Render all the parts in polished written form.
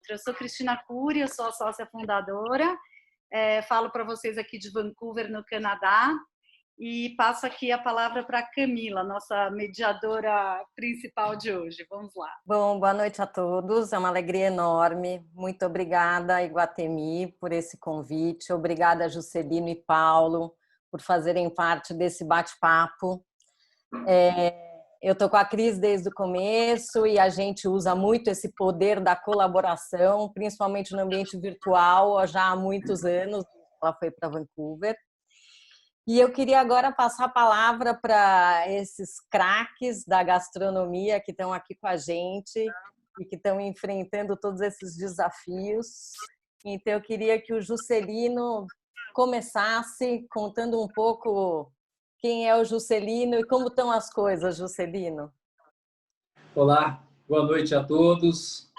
Eu sou Cristina Cury, eu sou a sócia fundadora, falo para vocês aqui de Vancouver, no Canadá, e passo aqui a palavra para a Camila, nossa mediadora principal de hoje. Vamos lá. Bom, boa noite a todos, é uma alegria enorme. Muito obrigada, Iguatemi, por esse convite. Obrigada, Juscelino e Paulo, por fazerem parte desse bate-papo. Eu estou com a Cris desde o começo e a gente usa muito esse poder da colaboração, principalmente no ambiente virtual, já há muitos anos. Ela foi para Vancouver. E eu queria agora passar a palavra para esses craques da gastronomia que estão aqui com a gente e que estão enfrentando todos esses desafios. Então, eu queria que o Juscelino começasse contando um pouco quem é o Juscelino e como estão as coisas, Juscelino. Olá, boa noite a todos.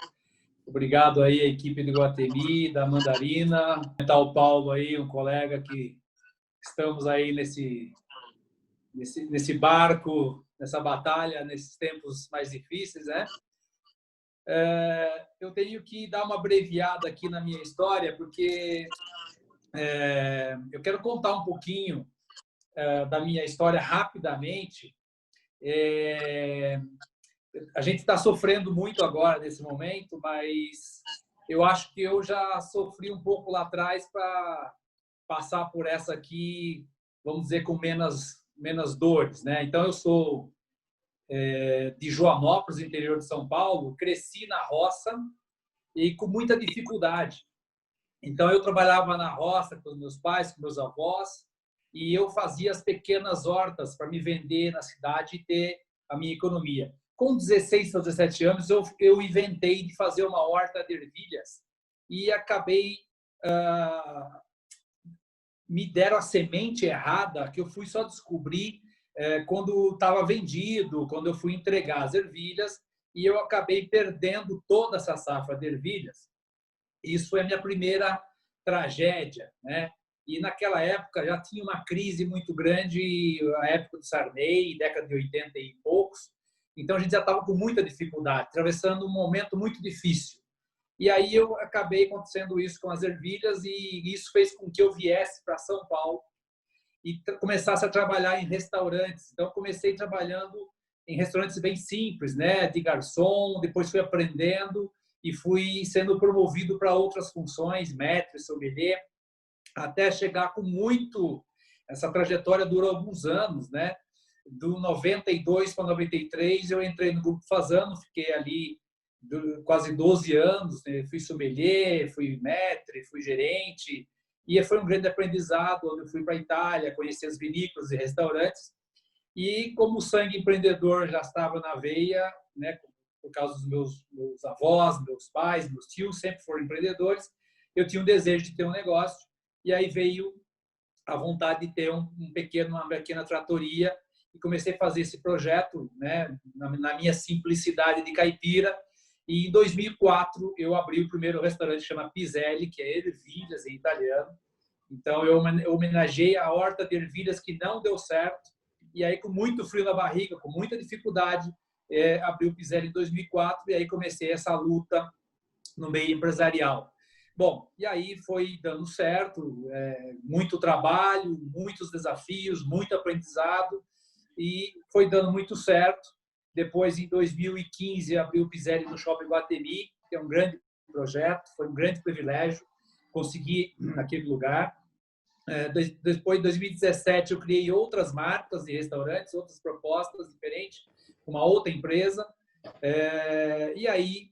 Obrigado aí à equipe do Iguatemi, da Mandarina, o Paulo aí, um colega que estamos aí nesse barco, nessa batalha, nesses tempos mais difíceis, né? Eu tenho que dar uma abreviada aqui na minha história, porque eu quero contar um pouquinho da minha história rapidamente. A gente está sofrendo muito agora, nesse momento, mas eu acho que eu já sofri um pouco lá atrás para passar por essa aqui, vamos dizer, com menos dores, né? Então, eu sou de Joanópolis, interior de São Paulo, cresci na roça e com muita dificuldade. Então, eu trabalhava na roça com os meus pais, com meus avós, e eu fazia as pequenas hortas para me vender na cidade e ter a minha economia. Com 16 ou 17 anos, eu inventei de fazer uma horta de ervilhas e acabei... me deram a semente errada, que eu fui só descobrir quando estava vendido, quando eu fui entregar as ervilhas, e eu acabei perdendo toda essa safra de ervilhas. Isso foi a minha primeira tragédia, né? E naquela época já tinha uma crise muito grande, a época do Sarney, década de 80 e poucos, então a gente já estava com muita dificuldade, atravessando um momento muito difícil. E aí eu acabei acontecendo isso com as ervilhas e isso fez com que eu viesse para São Paulo e começasse a trabalhar em restaurantes. Então, comecei trabalhando em restaurantes bem simples, né, de garçom, depois fui aprendendo e fui sendo promovido para outras funções, maître, sommelier, até chegar com muito... Essa trajetória durou alguns anos, né? Do 92 para 93, eu entrei no Grupo Fasano, fiquei ali quase 12 anos, né? Fui sommelier, fui maître, fui gerente, e foi um grande aprendizado, onde eu fui para a Itália, conheci as vinícolas e restaurantes, e como o sangue empreendedor já estava na veia, né? Por causa dos meus avós, meus pais, meus tios, sempre foram empreendedores, eu tinha um desejo de ter um negócio, e aí veio a vontade de ter uma pequena tratoria, e comecei a fazer esse projeto, né? Na minha simplicidade de caipira. E em 2004 eu abri o primeiro restaurante, chama Piselli, que é ervilhas em italiano. Então eu homenageei a horta de ervilhas que não deu certo. E aí, com muito frio na barriga, com muita dificuldade, abri o Piselli em 2004 e aí comecei essa luta no meio empresarial. Bom, e aí foi dando certo, muito trabalho, muitos desafios, muito aprendizado e foi dando muito certo. Depois, em 2015, abri o Piselli no Shopping Iguatemi, que é um grande projeto, foi um grande privilégio conseguir naquele lugar. Depois, em 2017, eu criei outras marcas de restaurantes, outras propostas diferentes, uma outra empresa. E aí,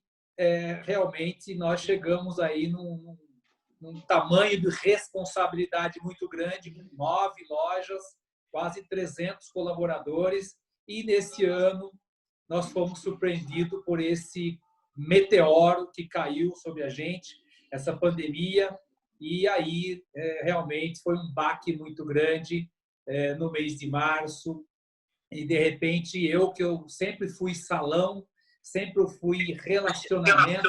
realmente, nós chegamos aí num tamanho de responsabilidade muito grande, com 9 lojas, quase 300 colaboradores. E, nesse ano, nós fomos surpreendidos por esse meteoro que caiu sobre a gente, essa pandemia, e aí realmente foi um baque muito grande no mês de março, e de repente que eu sempre fui salão, sempre fui relacionamento,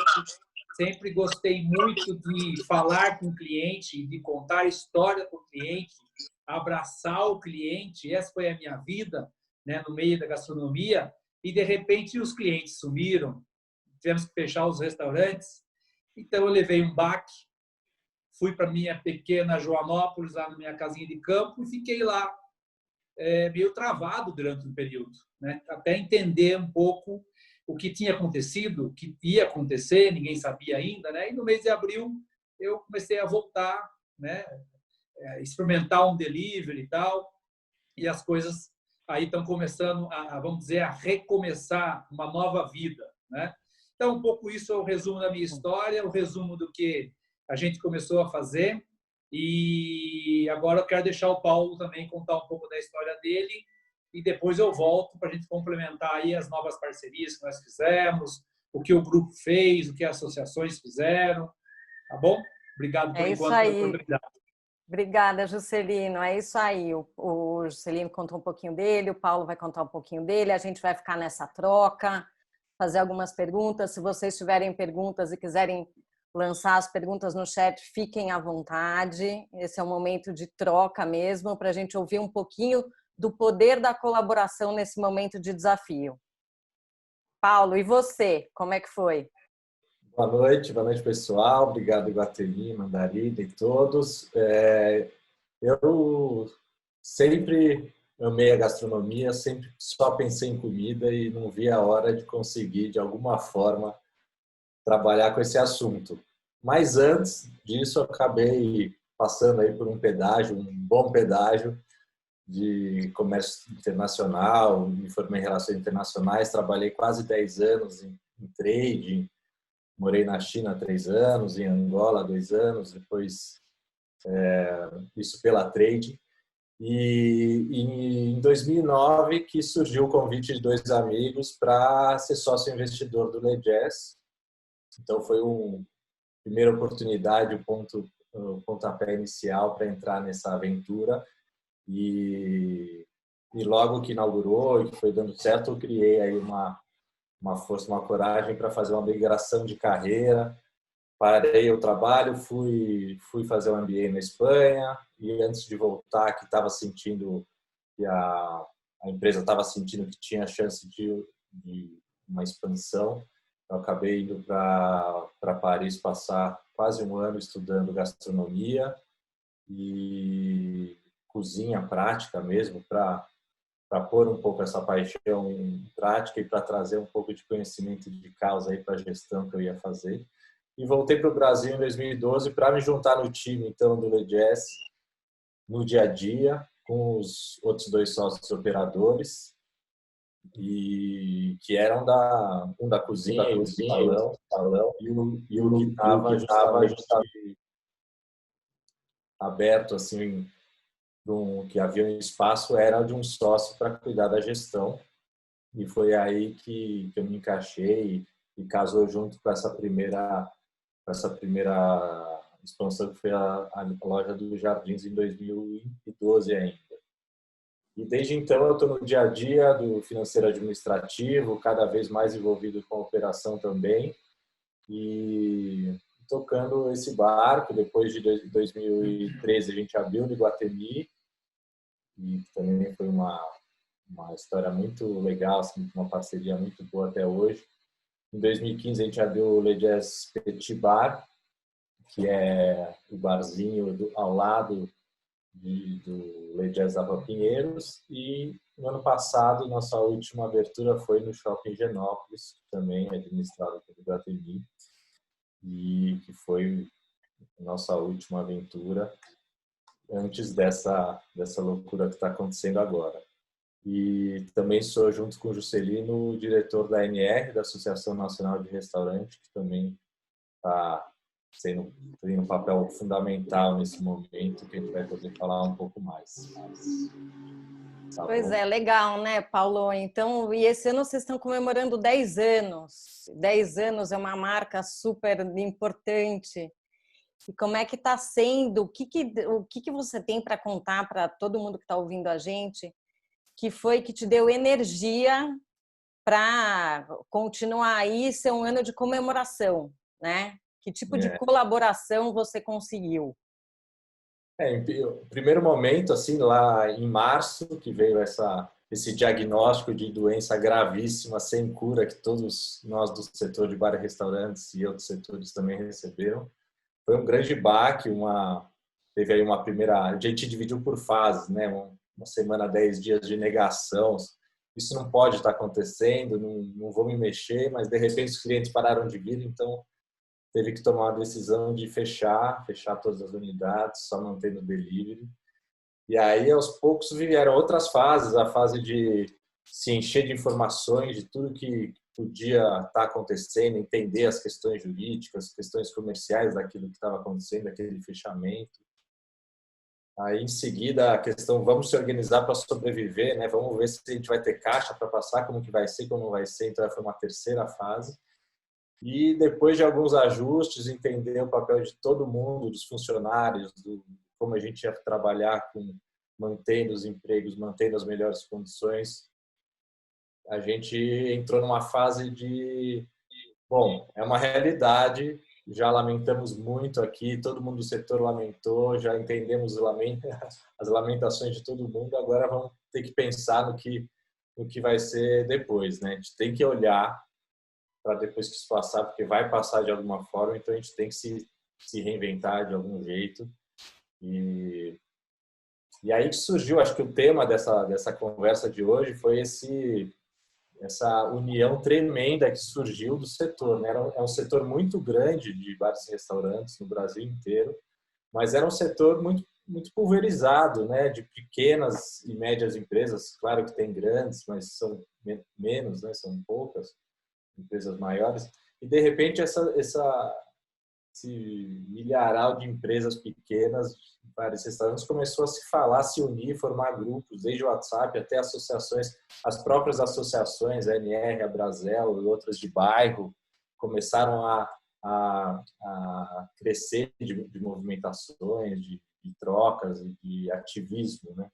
sempre gostei muito de falar com o cliente, de contar história com o cliente, abraçar o cliente, essa foi a minha vida, né, no meio da gastronomia, e de repente os clientes sumiram, tivemos que fechar os restaurantes, Então, eu levei um baque, fui para minha pequena Joanópolis, lá na minha casinha de campo, e fiquei lá meio travado durante um período, né? Até entender um pouco o que tinha acontecido, o que ia acontecer, ninguém sabia ainda, né? E no mês de abril eu comecei a voltar, né? Experimentar um delivery e tal, e as coisas aí estão começando vamos dizer, a recomeçar uma nova vida, né? Então, um pouco isso é o resumo da minha história, o resumo do que a gente começou a fazer. E agora eu quero deixar o Paulo também contar um pouco da história dele e depois eu volto para a gente complementar aí as novas parcerias que nós fizemos, o que o grupo fez, o que as associações fizeram, tá bom? Obrigado por É isso enquanto pela aí. oportunidade. Obrigada, Juscelino. É isso aí. O Juscelino contou um pouquinho dele, o Paulo vai contar um pouquinho dele, a gente vai ficar nessa troca, fazer algumas perguntas. Se vocês tiverem perguntas e quiserem lançar as perguntas no chat, fiquem à vontade. Esse é um momento de troca mesmo, para a gente ouvir um pouquinho do poder da colaboração nesse momento de desafio. Paulo, e você? Como é que foi? Boa noite, pessoal. Obrigado, Iguatemi, Mandarina e todos. Eu sempre amei a gastronomia, sempre só pensei em comida e não vi a hora de conseguir, de alguma forma, trabalhar com esse assunto. Mas antes disso, eu acabei passando aí por um pedágio, um bom pedágio de comércio internacional, me formei em relações internacionais, trabalhei quase 10 anos em trading, morei na China 3 anos, em Angola 2 anos, depois isso pela trade. E em 2009 que surgiu o convite de 2 amigos para ser sócio investidor do Legess. Então foi uma primeira oportunidade, o pontapé inicial para entrar nessa aventura. E logo que inaugurou e que foi dando certo, eu criei aí uma força, uma coragem para fazer uma migração de carreira. Parei o trabalho, fui fazer um MBA na Espanha e antes de voltar, que estava sentindo que a empresa estava sentindo que tinha chance de uma expansão, eu acabei indo para Paris passar quase um ano estudando gastronomia e cozinha prática mesmo, para pôr um pouco essa paixão em prática e para trazer um pouco de conhecimento de causa aí para a gestão que eu ia fazer. E voltei para o Brasil em 2012 para me juntar no time então do Legess no dia a dia com os outros 2 sócios operadores e que eram um da cozinha e o salão e o que estava justamente aberto assim que havia um espaço era de um sócio para cuidar da gestão e foi aí que eu me encaixei e casou junto com essa primeira expansão que foi a loja dos Jardins em 2012 ainda. E desde então eu estou no dia a dia do financeiro administrativo, cada vez mais envolvido com a operação também e tocando esse barco. Depois de 2013 a gente abriu no Iguatemi e também foi uma história muito legal, assim, uma parceria muito boa até hoje. Em 2015 a gente abriu o Legess Petit Bar, que é o barzinho ao lado do Legess Ava Pinheiros, e no ano passado nossa última abertura foi no Shopping Genópolis, que também é administrado pelo Iguatemi, e que foi nossa última aventura antes dessa loucura que está acontecendo agora. E também sou, junto com o Juscelino, o diretor da ANR, da Associação Nacional de Restaurante, que também está tendo um papel fundamental nesse momento, que a gente vai poder falar um pouco mais. Tá Pois bom? é, legal, né, Paulo? Então, e esse ano vocês estão comemorando 10 anos. 10 anos é uma marca super importante. E como é que está sendo? O que você tem para contar para todo mundo que está ouvindo a gente, que foi que te deu energia para continuar aí, ser um ano de comemoração, né? Que tipo de colaboração você conseguiu? Em primeiro momento, assim, lá em março, que veio essa esse diagnóstico de doença gravíssima, sem cura, que todos nós do setor de bar e restaurantes e outros setores também receberam. Foi um grande baque, teve aí uma primeira... A gente dividiu por fases, né? Uma semana, 10 dias de negação. Isso não pode estar acontecendo, não vou me mexer, mas de repente os clientes pararam de vir, então teve que tomar a decisão de fechar todas as unidades, só mantendo o delivery. E aí, aos poucos, vieram outras fases, a fase de se encher de informações, de tudo que podia estar acontecendo, entender as questões jurídicas, questões comerciais daquilo que estava acontecendo, aquele fechamento. Aí, em seguida, a questão, vamos se organizar para sobreviver, né? Vamos ver se a gente vai ter caixa para passar, como que vai ser, como não vai ser. Então, foi uma terceira fase. E depois de alguns ajustes, entender o papel de todo mundo, dos funcionários, como a gente ia trabalhar mantendo os empregos, mantendo as melhores condições, a gente entrou numa fase de, bom, é uma realidade, já lamentamos muito aqui, todo mundo do setor lamentou, já entendemos as lamentações de todo mundo, agora vamos ter que pensar no que vai ser depois, né? A gente tem que olhar para depois que isso passar, porque vai passar de alguma forma, então a gente tem que se reinventar de algum jeito. E aí que surgiu, acho que o tema dessa conversa de hoje foi essa união tremenda que surgiu do setor, né? É um setor muito grande de bares e restaurantes no Brasil inteiro, mas era um setor muito, muito pulverizado, né? De pequenas e médias empresas, claro que tem grandes, mas são menos, né? São poucas empresas maiores, e de repente esse milharal de empresas pequenas, vários restaurantes, começou a se falar, se unir, formar grupos, desde o WhatsApp até associações, as próprias associações, a NR, a Brasel e outras de bairro, começaram a crescer de movimentações, de trocas e de ativismo, né?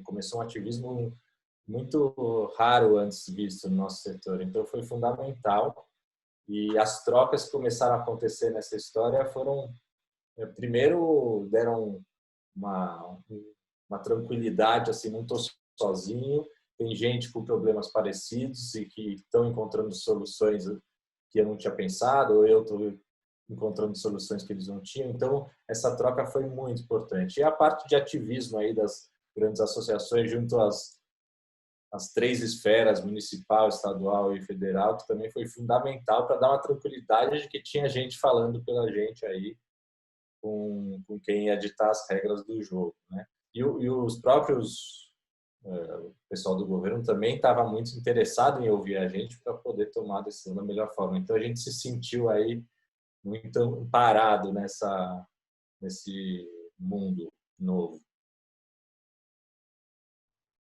Começou um ativismo muito raro antes visto no nosso setor, então foi fundamental. E as trocas que começaram a acontecer nessa história foram, primeiro, deram uma tranquilidade, assim, não estou sozinho, tem gente com problemas parecidos e que estão encontrando soluções que eu não tinha pensado, ou eu estou encontrando soluções que eles não tinham. Então, essa troca foi muito importante. E a parte de ativismo aí das grandes associações junto às 3 esferas, municipal, estadual e federal, que também foi fundamental para dar uma tranquilidade de que tinha gente falando pela gente aí com quem ia ditar as regras do jogo, né? E os próprios o pessoal do governo também estava muito interessado em ouvir a gente para poder tomar a decisão da melhor forma. Então a gente se sentiu aí muito parado nesse mundo novo.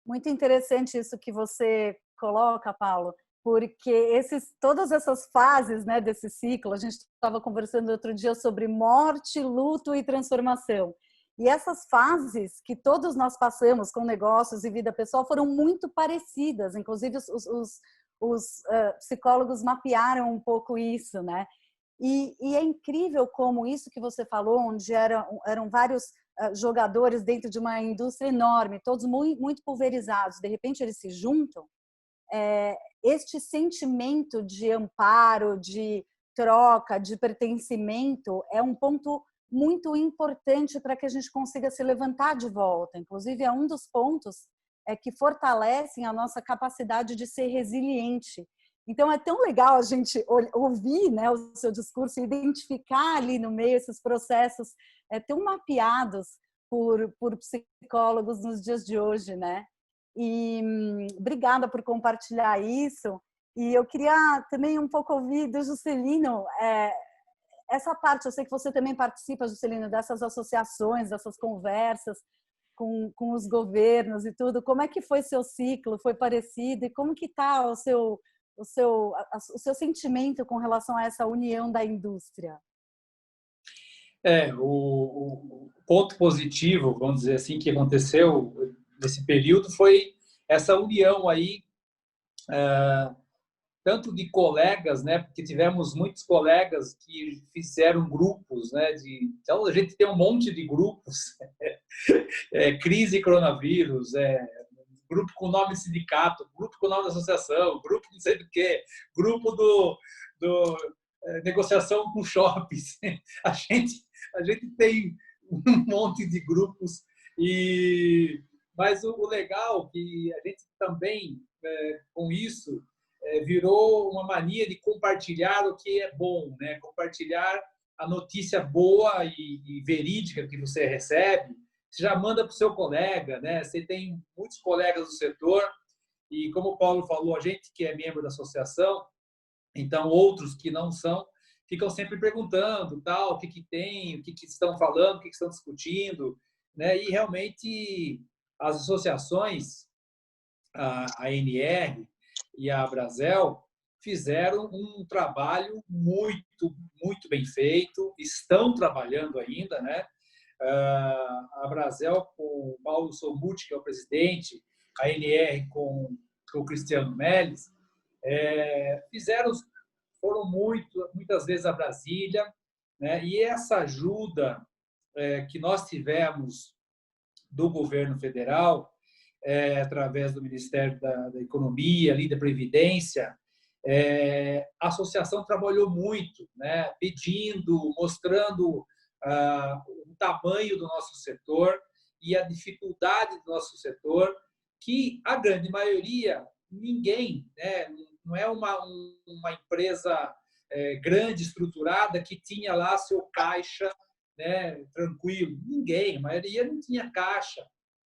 Muito interessante isso que você coloca, Paulo, porque todas essas fases, né, desse ciclo, a gente estava conversando outro dia sobre morte, luto e transformação. E essas fases que todos nós passamos com negócios e vida pessoal foram muito parecidas. Inclusive, os psicólogos mapearam um pouco isso, né? E é incrível como isso que você falou, onde eram vários jogadores dentro de uma indústria enorme, todos muito, muito pulverizados, de repente eles se juntam, este sentimento de amparo, de troca, de pertencimento é um ponto muito importante para que a gente consiga se levantar de volta. Inclusive, é um dos pontos que fortalecem a nossa capacidade de ser resiliente. Então, é tão legal a gente ouvir, né, o seu discurso e identificar ali no meio esses processos tão mapeados por psicólogos nos dias de hoje, né? E obrigada por compartilhar isso. E eu queria também um pouco ouvir do Juscelino essa parte. Eu sei que você também participa, Juscelino, dessas associações, dessas conversas com os governos e tudo. Como é que foi seu ciclo? Foi parecido? E como que está o seu sentimento com relação a essa união da indústria? O ponto positivo, vamos dizer assim, que aconteceu nesse período foi essa união aí, tanto de colegas, né? Porque tivemos muitos colegas que fizeram grupos, né? Então a gente tem um monte de grupos, crise coronavírus, grupo com nome de sindicato, grupo com nome da associação, grupo não sei do quê, grupo do negociação com shoppings. A gente tem um monte de grupos, mas o legal é que a gente também, com isso, virou uma mania de compartilhar o que é bom, né? Compartilhar a notícia boa e verídica que você recebe, você já manda para o seu colega, né? Você tem muitos colegas do setor e, como o Paulo falou, a gente que é membro da associação, então outros que não são, ficam sempre perguntando tal, o que tem, o que estão falando, o que estão discutindo, né? E realmente as associações, a ANR e a Abrazel, fizeram um trabalho muito bem feito, estão trabalhando ainda, né? A Abrazel com o Paulo Somuti, que é o presidente, a ANR com o Cristiano Melles, foram muitas vezes a Brasília, né? E essa ajuda que nós tivemos do governo federal, através do Ministério da Economia, ali da Previdência, a associação trabalhou muito, né? Pedindo, mostrando o tamanho do nosso setor e a dificuldade do nosso setor, que a grande maioria, ninguém, né? Não é uma empresa grande, estruturada, que tinha lá seu caixa, né, tranquilo. Ninguém, a maioria não tinha caixa,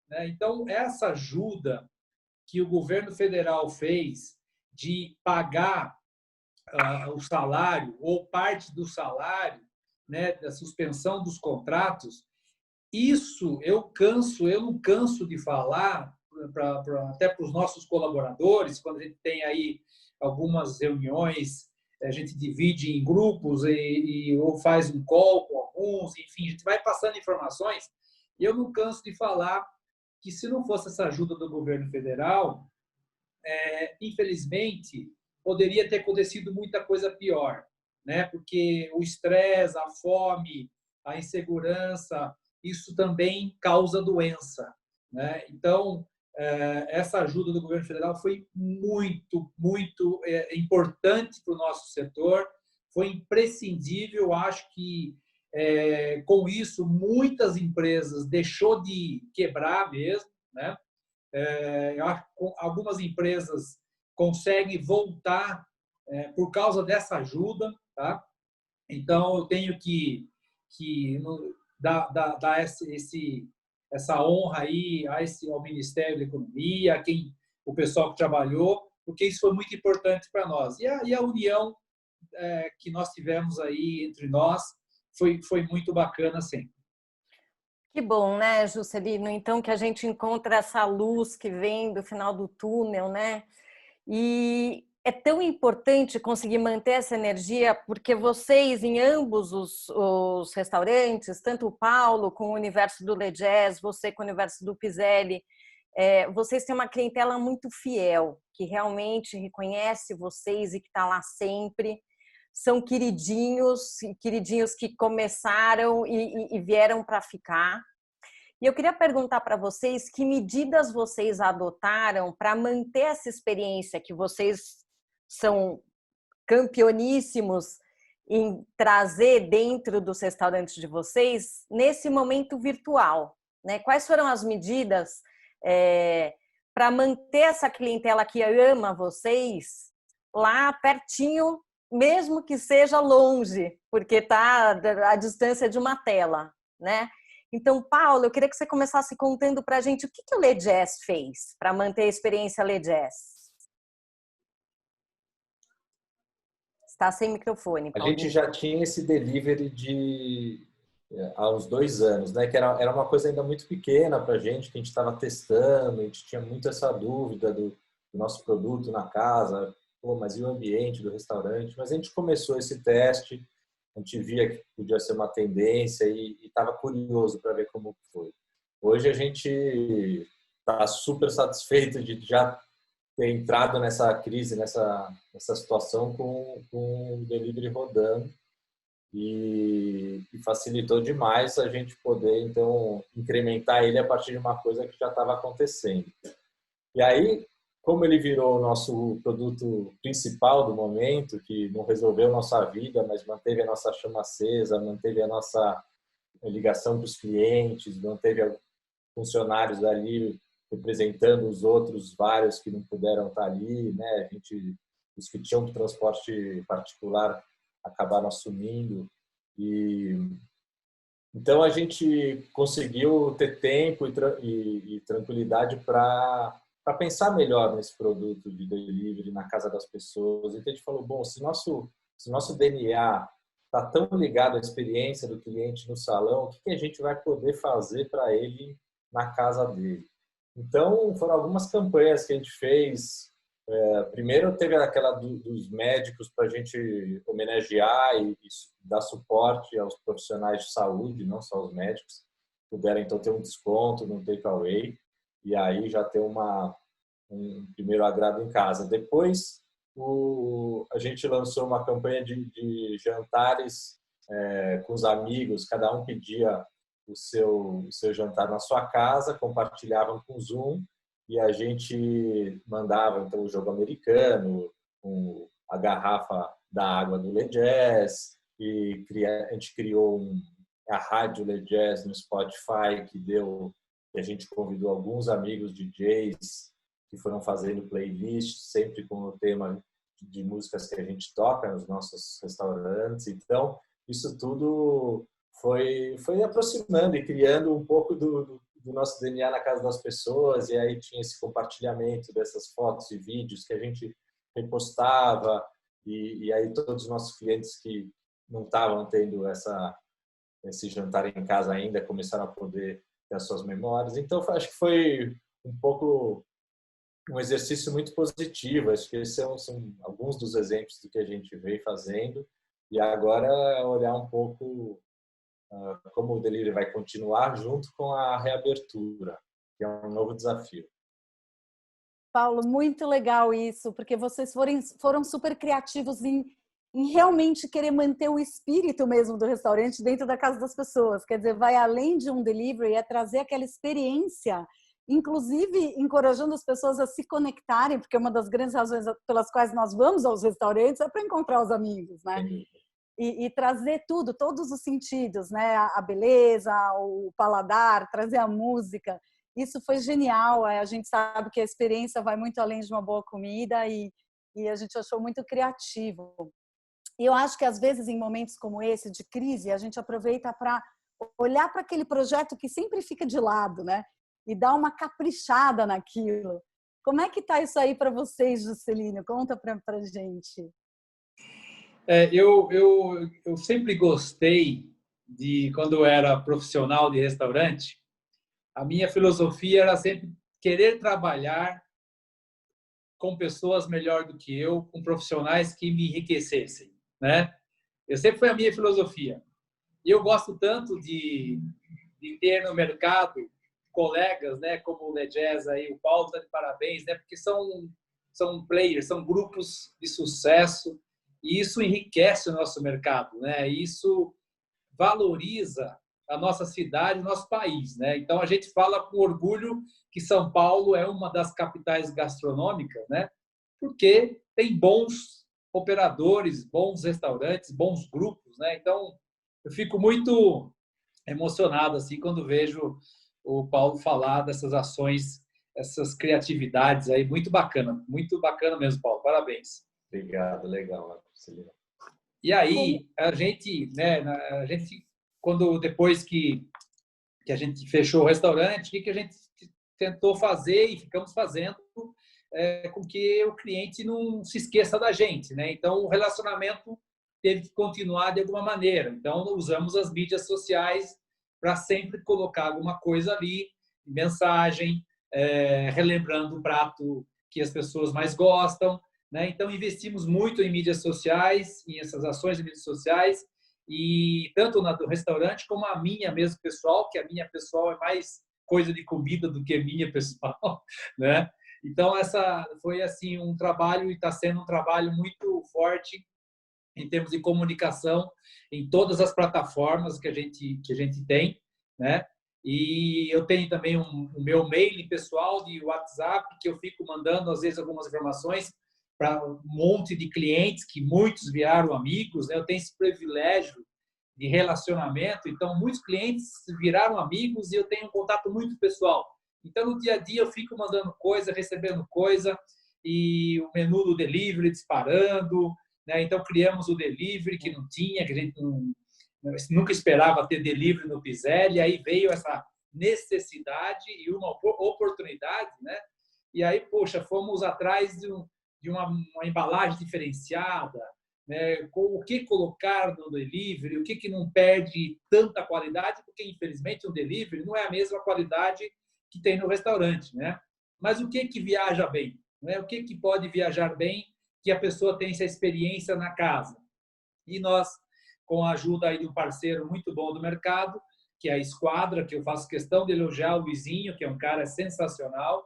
né? Então, essa ajuda que o governo federal fez de pagar o salário ou parte do salário, né, da suspensão dos contratos, isso eu não canso de falar até para os nossos colaboradores, quando a gente tem aí algumas reuniões, a gente divide em grupos ou faz um call com alguns, enfim, a gente vai passando informações, e eu não canso de falar que, se não fosse essa ajuda do governo federal, infelizmente, poderia ter acontecido muita coisa pior, né? Porque o estresse, a fome, a insegurança, isso também causa doença, né? Então, essa ajuda do governo federal foi muito importante para o nosso setor, foi imprescindível. Acho que, com isso, muitas empresas deixou de quebrar mesmo, né? Algumas empresas conseguem voltar por causa dessa ajuda, tá? Então, eu tenho que dar essa honra aí ao Ministério da Economia, o pessoal que trabalhou, porque isso foi muito importante para nós. E a união que nós tivemos aí entre nós foi muito bacana, sim. Que bom, né, Juscelino? Então, que a gente encontra essa luz que vem do final do túnel, né? E é tão importante conseguir manter essa energia, porque vocês, em ambos os restaurantes, tanto o Paulo com o universo do Le Jazz, você com o universo do Piselli, vocês têm uma clientela muito fiel, que realmente reconhece vocês e que está lá sempre. São queridinhos que começaram e vieram para ficar. E eu queria perguntar para vocês que medidas vocês adotaram para manter essa experiência que vocês são campeoníssimos em trazer dentro dos restaurantes de vocês nesse momento virtual, né? Quais foram as medidas para manter essa clientela que ama vocês lá pertinho, mesmo que seja longe, porque está à distância de uma tela, né? Então, Paulo, eu queria que você começasse contando para a gente o que o Le Jazz fez para manter a experiência Le Jazz. Está sem microfone, A Paulinho. gente já tinha esse delivery há uns 2 anos, né? Que era uma coisa ainda muito pequena para a gente, que a gente estava testando, a gente tinha muito essa dúvida do nosso produto na casa, mas e o ambiente do restaurante? Mas a gente começou esse teste, a gente via que podia ser uma tendência e estava curioso para ver como foi. Hoje a gente está super satisfeito de já ter entrado nessa crise, nessa situação com o delivery rodando, e facilitou demais a gente poder, então, incrementar ele a partir de uma coisa que já estava acontecendo. E aí, como ele virou o nosso produto principal do momento, que não resolveu nossa vida, mas manteve a nossa chama acesa, manteve a nossa ligação com os clientes, manteve funcionários ali representando os outros vários que não puderam estar ali, né? Os que tinham transporte particular acabaram assumindo. E então a gente conseguiu ter tempo e tranquilidade para pensar melhor nesse produto de delivery na casa das pessoas. Então a gente falou, bom, se nosso DNA está tão ligado à experiência do cliente no salão, o que a gente vai poder fazer para ele na casa dele? Então foram algumas campanhas que a gente fez. Primeiro teve aquela dos médicos para a gente homenagear e dar suporte aos profissionais de saúde, não só os médicos, puderam então ter um desconto no takeaway e aí já ter um primeiro agrado em casa. Depois a gente lançou uma campanha de jantares com os amigos, cada um pedia o seu jantar na sua casa, compartilhavam com o Zoom e a gente mandava então o jogo americano, a garrafa da água do Le Jazz, e a gente criou a rádio Le Jazz no Spotify, que a gente convidou alguns amigos DJs que foram fazendo playlists, sempre com o tema de músicas que a gente toca nos nossos restaurantes. Então, isso tudo foi aproximando e criando um pouco do nosso DNA na casa das pessoas, e aí tinha esse compartilhamento dessas fotos e vídeos que a gente repostava, e aí todos os nossos clientes que não estavam tendo esse jantar em casa ainda começaram a poder ter as suas memórias. Então, acho que foi um pouco um exercício muito positivo. Acho que esses são alguns dos exemplos do que a gente veio fazendo, e agora olhar um pouco como o delivery vai continuar junto com a reabertura, que é um novo desafio. Paulo, muito legal isso, porque vocês foram super criativos em realmente querer manter o espírito mesmo do restaurante dentro da casa das pessoas. Quer dizer, vai além de um delivery, é trazer aquela experiência, inclusive encorajando as pessoas a se conectarem, porque uma das grandes razões pelas quais nós vamos aos restaurantes é para encontrar os amigos, né? E trazer todos os sentidos, né? A beleza, o paladar, trazer a música. Isso foi genial. A gente sabe que a experiência vai muito além de uma boa comida e a gente achou muito criativo. E eu acho que às vezes em momentos como esse de crise a gente aproveita para olhar para aquele projeto que sempre fica de lado, né? E dar uma caprichada naquilo. Como é que tá isso aí para vocês, Juscelino? Conta para a gente. Eu sempre gostei de, quando eu era profissional de restaurante, a minha filosofia era sempre querer trabalhar com pessoas melhor do que eu, com profissionais que me enriquecessem, né? Sempre foi a minha filosofia. E eu gosto tanto de ter no mercado colegas, né, como o Le Jazz aí, o Paulo está de parabéns, né, porque são players, são grupos de sucesso, e isso enriquece o nosso mercado, né? Isso valoriza a nossa cidade, o nosso país, né? Então a gente fala com orgulho que São Paulo é uma das capitais gastronômicas, né? Porque tem bons operadores, bons restaurantes, bons grupos, né? Então eu fico muito emocionado assim quando vejo o Paulo falar dessas ações, essas criatividades aí, muito bacana mesmo, Paulo. Parabéns. Obrigado, legal, Celina. E aí, a gente quando depois que a gente fechou o restaurante, o que a gente tentou fazer e ficamos fazendo com que o cliente não se esqueça da gente, né? Então, o relacionamento teve que continuar de alguma maneira. Então, usamos as mídias sociais para sempre colocar alguma coisa ali, mensagem, relembrando o prato que as pessoas mais gostam, né? Então, investimos muito em mídias sociais, em essas ações de mídias sociais, e tanto na do restaurante como a minha mesmo pessoal, que a minha pessoal é mais coisa de comida do que minha pessoal, né? Então, essa foi assim um trabalho, e está sendo um trabalho muito forte em termos de comunicação em todas as plataformas que a gente tem, né? E eu tenho também o meu mail pessoal de WhatsApp, que eu fico mandando, às vezes, algumas informações para um monte de clientes, que muitos viraram amigos, né? Eu tenho esse privilégio de relacionamento, então muitos clientes viraram amigos e eu tenho um contato muito pessoal. Então, no dia a dia, eu fico mandando coisa, recebendo coisa, e o menu do delivery disparando, né? Então, criamos o delivery que não tinha, que a gente nunca esperava ter delivery no Pizelli, aí veio essa necessidade e uma oportunidade, né? E aí, poxa, fomos atrás de uma embalagem diferenciada, né? O que colocar no delivery, o que não perde tanta qualidade, porque, infelizmente, o delivery não é a mesma qualidade que tem no restaurante, né? Mas o que viaja bem? Né? O que pode viajar bem que a pessoa tenha essa experiência na casa? E nós, com a ajuda aí de um parceiro muito bom do mercado, que é a Esquadra, que eu faço questão de elogiar, o Luizinho, que é um cara sensacional,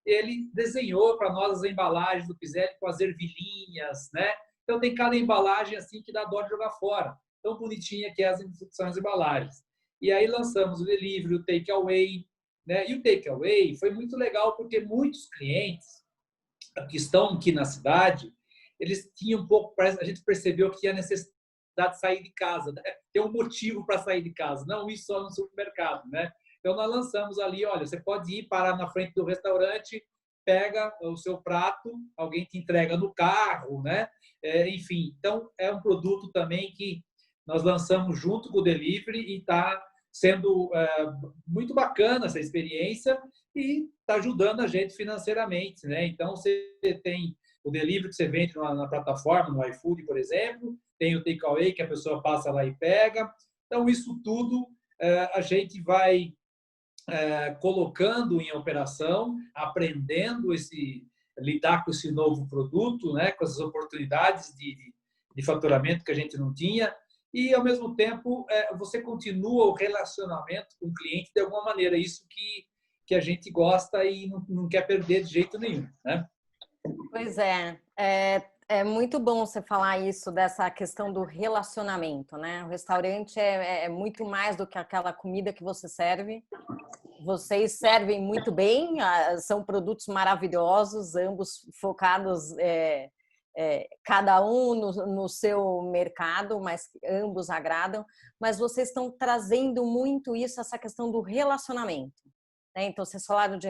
ele desenhou para nós as embalagens do Pizelli com as ervilhinhas, né? Então tem cada embalagem assim que dá dó de jogar fora. Tão bonitinha que são as embalagens. E aí lançamos o delivery, o takeaway, né? E o takeaway foi muito legal porque muitos clientes que estão aqui na cidade, eles tinham um pouco, a gente percebeu que tinha necessidade de sair de casa, né? Ter um motivo para sair de casa, não ir só no supermercado, né? Então nós lançamos ali, olha, você pode ir parar na frente do restaurante, pega o seu prato, alguém te entrega no carro, né? Enfim, então é um produto também que nós lançamos junto com o delivery e está sendo muito bacana essa experiência e está ajudando a gente financeiramente, né? Então você tem o delivery que você vende na plataforma, no iFood, por exemplo, tem o takeaway que a pessoa passa lá e pega. Então isso tudo a gente vai colocando em operação, aprendendo lidar com esse novo produto, né? Com essas oportunidades de faturamento que a gente não tinha. E, ao mesmo tempo, você continua o relacionamento com o cliente de alguma maneira. Isso que a gente gosta e não quer perder de jeito nenhum, né? Pois é muito bom você falar isso, dessa questão do relacionamento, né? O restaurante é muito mais do que aquela comida que você serve. Vocês servem muito bem, são produtos maravilhosos, ambos focados, cada um no seu mercado, mas ambos agradam. Mas vocês estão trazendo muito isso, essa questão do relacionamento, né? Então, vocês falaram de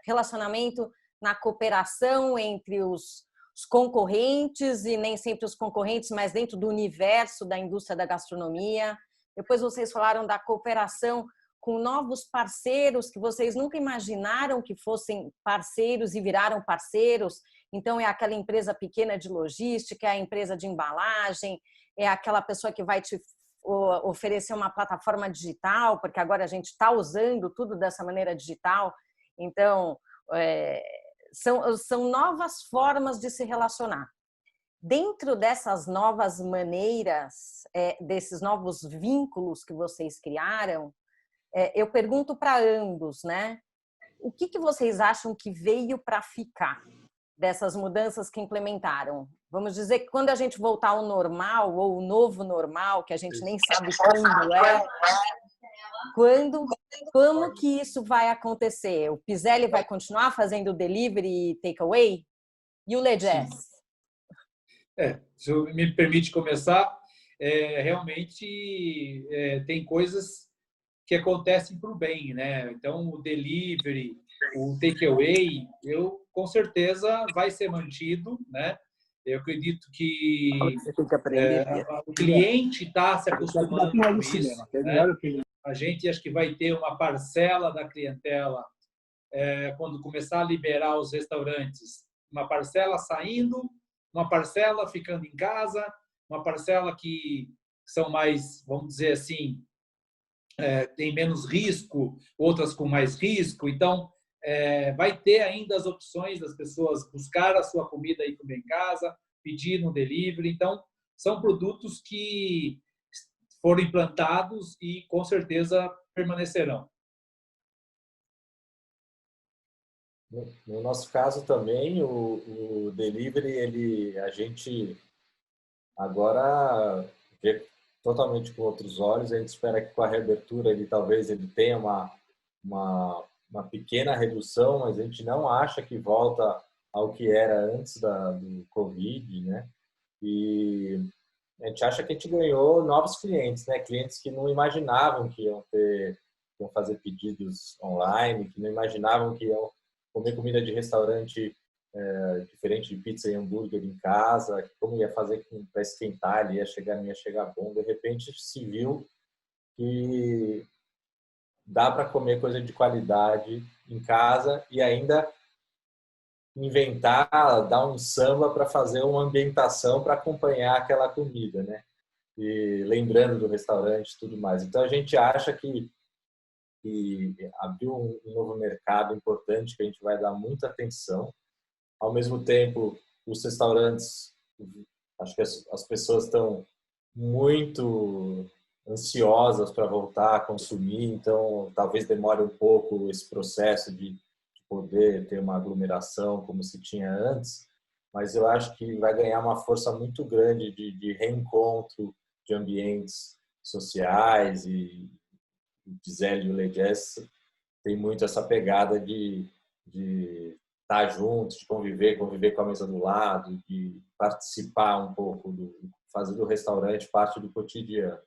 relacionamento na cooperação entre os concorrentes, e nem sempre os concorrentes, mas dentro do universo da indústria da gastronomia. Depois vocês falaram da cooperação com novos parceiros que vocês nunca imaginaram que fossem parceiros e viraram parceiros. Então, é aquela empresa pequena de logística, é a empresa de embalagem, é aquela pessoa que vai te oferecer uma plataforma digital, porque agora a gente está usando tudo dessa maneira digital. Então, são novas formas de se relacionar. Dentro dessas novas maneiras, desses novos vínculos que vocês criaram, eu pergunto para ambos, né? O que vocês acham que veio para ficar dessas mudanças que implementaram? Vamos dizer que quando a gente voltar ao normal, ou o novo normal, que a gente nem sabe como que isso vai acontecer? O Pizelli vai continuar fazendo delivery e takeaway? E o Legess? Se me permite começar, realmente tem coisas que acontecem para o bem, né? Então, o delivery, o takeaway, com certeza vai ser mantido, né? Eu acredito que o cliente está se acostumando com isso, né? A gente acho que vai ter uma parcela da clientela quando começar a liberar os restaurantes, uma parcela saindo, uma parcela ficando em casa, uma parcela que são mais, vamos dizer assim, tem menos risco, outras com mais risco. Então, vai ter ainda as opções das pessoas buscar a sua comida e comer em casa, pedir no delivery. Então, são produtos que foram implantados e, com certeza, permanecerão. No nosso caso também, o delivery, a gente agora vê totalmente com outros olhos. A gente espera que com a reabertura talvez ele tenha uma pequena redução, mas a gente não acha que volta ao que era antes do Covid, né? E a gente acha que a gente ganhou novos clientes, né? Clientes que não imaginavam que iam fazer pedidos online, que não imaginavam que iam comer comida de restaurante diferente de pizza e hambúrguer em casa, como ia fazer para esquentar, ele não ia chegar bom. De repente se viu que dá para comer coisa de qualidade em casa e ainda inventar, dar um samba para fazer uma ambientação para acompanhar aquela comida, né? E lembrando do restaurante e tudo mais. Então a gente acha que abriu um novo mercado importante que a gente vai dar muita atenção. Ao mesmo tempo, os restaurantes, acho que as pessoas estão muito ansiosas para voltar a consumir, então talvez demore um pouco esse processo de poder ter uma aglomeração como se tinha antes, mas eu acho que vai ganhar uma força muito grande de reencontro de ambientes sociais e o Gisele e o Le Jazz tem muito essa pegada de estar juntos, de conviver com a mesa do lado, de participar um pouco, fazer do restaurante parte do cotidiano.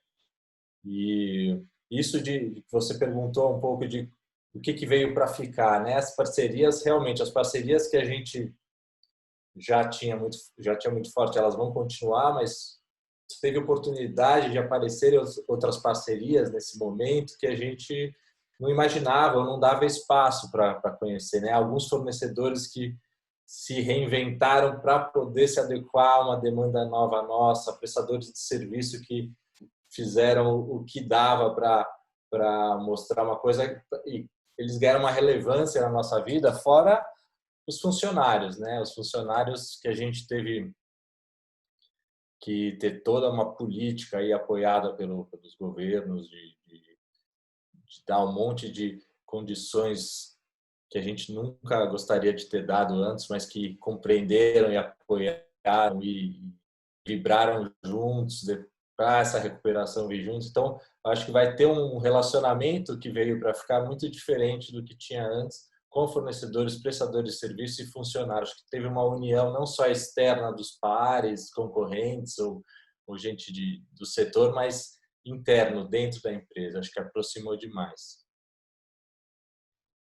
E isso que você perguntou um pouco de o que veio para ficar, né? As parcerias, realmente, as parcerias que a gente já tinha muito forte, elas vão continuar, mas teve oportunidade de aparecer outras parcerias nesse momento que a gente não imaginava, ou não dava espaço para conhecer, né? Alguns fornecedores que se reinventaram para poder se adequar a uma demanda nova nossa, prestadores de serviço que fizeram o que dava para mostrar uma coisa e eles ganharam uma relevância na nossa vida, fora os funcionários, né? Os funcionários que a gente teve que ter toda uma política aí apoiada pelos governos de dar um monte de condições que a gente nunca gostaria de ter dado antes, mas que compreenderam e apoiaram e vibraram juntos para essa recuperação vir juntos. Então, acho que vai ter um relacionamento que veio para ficar muito diferente do que tinha antes, com fornecedores, prestadores de serviço e funcionários. Acho que teve uma união não só externa dos pares, concorrentes ou gente do setor, mas interno, dentro da empresa. Acho que aproximou demais.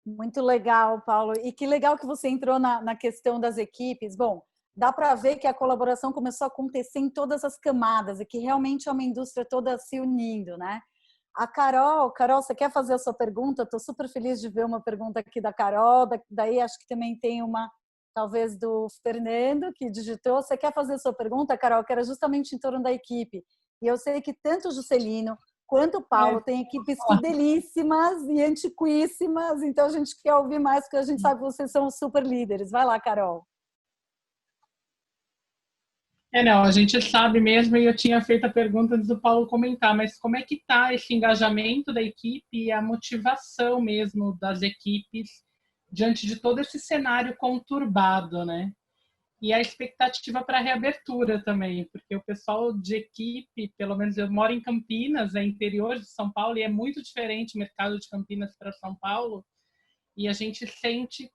Muito legal, Paulo. E que legal que você entrou na questão das equipes. Bom, dá para ver que a colaboração começou a acontecer em todas as camadas e que realmente é uma indústria toda se unindo, né? A Carol, você quer fazer a sua pergunta? Estou super feliz de ver uma pergunta aqui da Carol, daí acho que também tem uma, talvez, do Fernando, que digitou. Você quer fazer a sua pergunta, Carol? Que era justamente em torno da equipe. E eu sei que tanto o Juscelino quanto o Paulo têm equipes fidelíssimas e antiquíssimas, então a gente quer ouvir mais, porque a gente sabe que vocês são super líderes. Vai lá, Carol. Não, a gente sabe mesmo, e eu tinha feito a pergunta antes do Paulo comentar, mas como é que está esse engajamento da equipe e a motivação mesmo das equipes diante de todo esse cenário conturbado, né? E a expectativa para a reabertura também, porque o pessoal de equipe, pelo menos eu moro em Campinas, é interior de São Paulo, e é muito diferente o mercado de Campinas para São Paulo, e a gente sente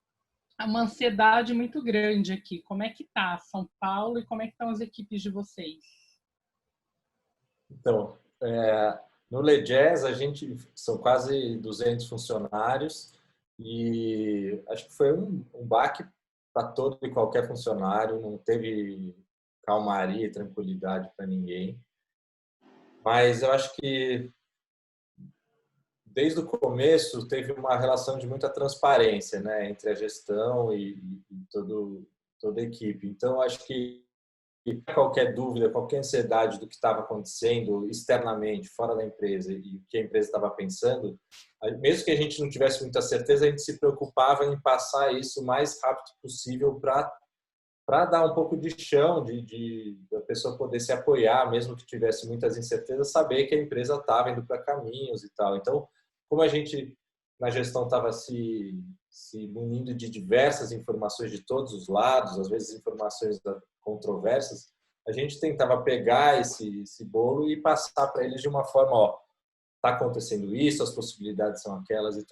uma ansiedade muito grande aqui. Como é que está São Paulo e como é que estão as equipes de vocês? Então, no Le Jazz, a gente são quase 200 funcionários e acho que foi um baque para todo e qualquer funcionário, não teve calmaria e tranquilidade para ninguém. Mas eu acho que desde o começo teve uma relação de muita transparência, né, entre a gestão e toda a equipe. Então, acho que qualquer dúvida, qualquer ansiedade do que estava acontecendo externamente, fora da empresa e o que a empresa estava pensando, mesmo que a gente não tivesse muita certeza, a gente se preocupava em passar isso o mais rápido possível para dar um pouco de chão, da pessoa poder se apoiar, mesmo que tivesse muitas incertezas, saber que a empresa estava indo para caminhos e tal. Então, como a gente na gestão estava se munindo de diversas informações de todos os lados, às vezes informações controversas, a gente tentava pegar esse bolo e passar para eles de uma forma, está acontecendo isso, as possibilidades são aquelas, e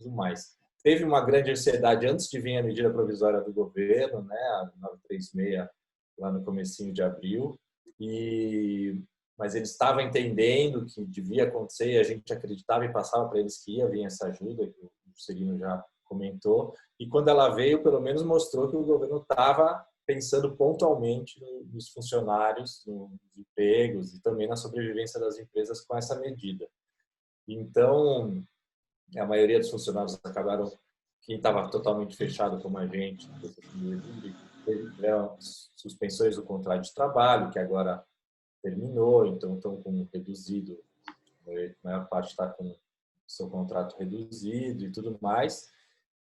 tudo mais. Teve uma grande ansiedade antes de vir a medida provisória do governo, né, a 936, lá no comecinho de abril, mas eles estavam entendendo que devia acontecer, e a gente acreditava e passava para eles que ia vir essa ajuda, que o Juscelino já comentou, e quando ela veio, pelo menos mostrou que o governo estava pensando pontualmente nos funcionários, nos empregos e também na sobrevivência das empresas com essa medida. Então, a maioria dos funcionários acabaram, quem estava totalmente fechado como a gente, tiveram suspensões do contrato de trabalho, que agora terminou, então estão com reduzido, a maior parte está com seu contrato reduzido e tudo mais.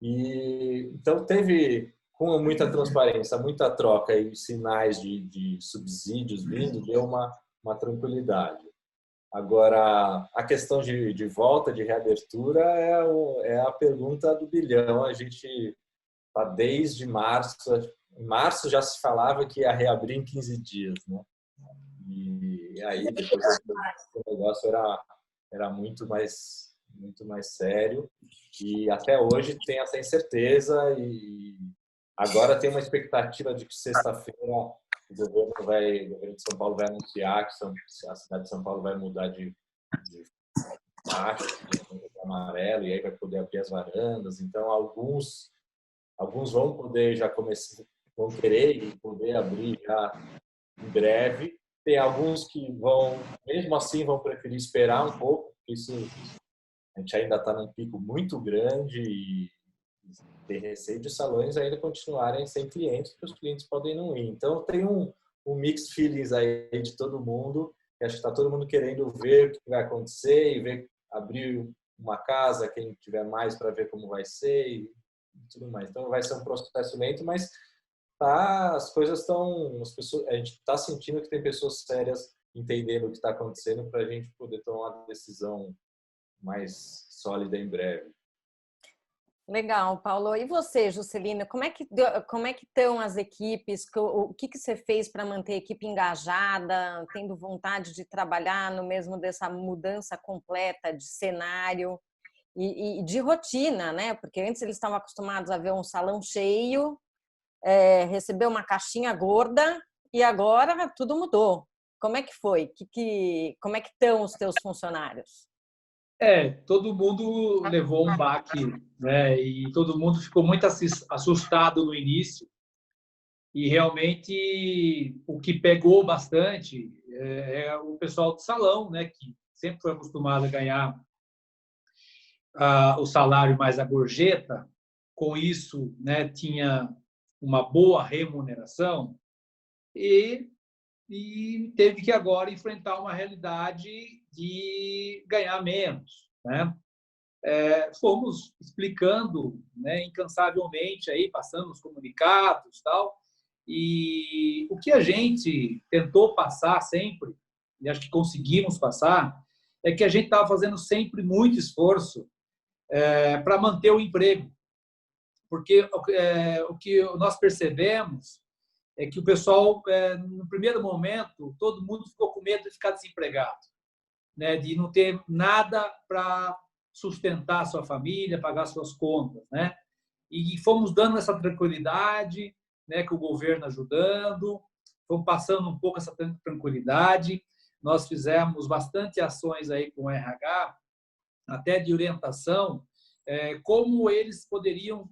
E então teve, com muita transparência, muita troca e sinais de subsídios vindo, deu uma tranquilidade. Agora, a questão de volta, de reabertura, é a pergunta do bilhão. A gente está desde março. Em março já se falava que ia reabrir em 15 dias, né? E aí depois o negócio era muito mais sério. E até hoje tem essa incerteza e agora tem uma expectativa de que sexta-feira o governo de São Paulo vai anunciar que a cidade de São Paulo vai mudar de faixa, de amarelo, e aí vai poder abrir as varandas. Então, alguns vão poder já começar, vão querer e poder abrir já em breve. Tem alguns que vão, mesmo assim, vão preferir esperar um pouco, porque a gente ainda está num pico muito grande e tem receio de salões ainda continuarem sem clientes, porque os clientes podem não ir. Então, tem um mixed feelings aí de todo mundo, que acho que está todo mundo querendo ver o que vai acontecer e abrir uma casa, quem tiver mais para ver como vai ser e tudo mais. Então, vai ser um processo lento, mas as coisas estão... a gente está sentindo que tem pessoas sérias entendendo o que está acontecendo para a gente poder tomar uma decisão mais sólida em breve. Legal, Paulo. E você, Juscelino, como é que estão as equipes? O que você fez para manter a equipe engajada, tendo vontade de trabalhar no mesmo dessa mudança completa de cenário e de rotina, né? Porque antes eles estavam acostumados a ver um salão cheio, receber uma caixinha gorda, e agora tudo mudou. Como é que foi? Como é que estão os teus funcionários? Todo mundo levou um baque, né? E todo mundo ficou muito assustado no início. E realmente o que pegou bastante é o pessoal do salão, né? Que sempre foi acostumado a ganhar o salário mais a gorjeta. Com isso, né? Tinha uma boa remuneração e teve que agora enfrentar uma realidade de ganhar menos, né? Fomos explicando, né, incansavelmente aí, passando os comunicados, tal, e o que a gente tentou passar sempre, e acho que conseguimos passar, é que a gente estava fazendo sempre muito esforço para manter o emprego, porque o que nós percebemos é que o pessoal, no primeiro momento, todo mundo ficou com medo de ficar desempregado, né? De não ter nada para sustentar a sua família, pagar suas contas, né? E fomos dando essa tranquilidade, né? Com o governo ajudando, fomos passando um pouco essa tranquilidade. Nós fizemos bastante ações aí com o RH, até de orientação, como eles poderiam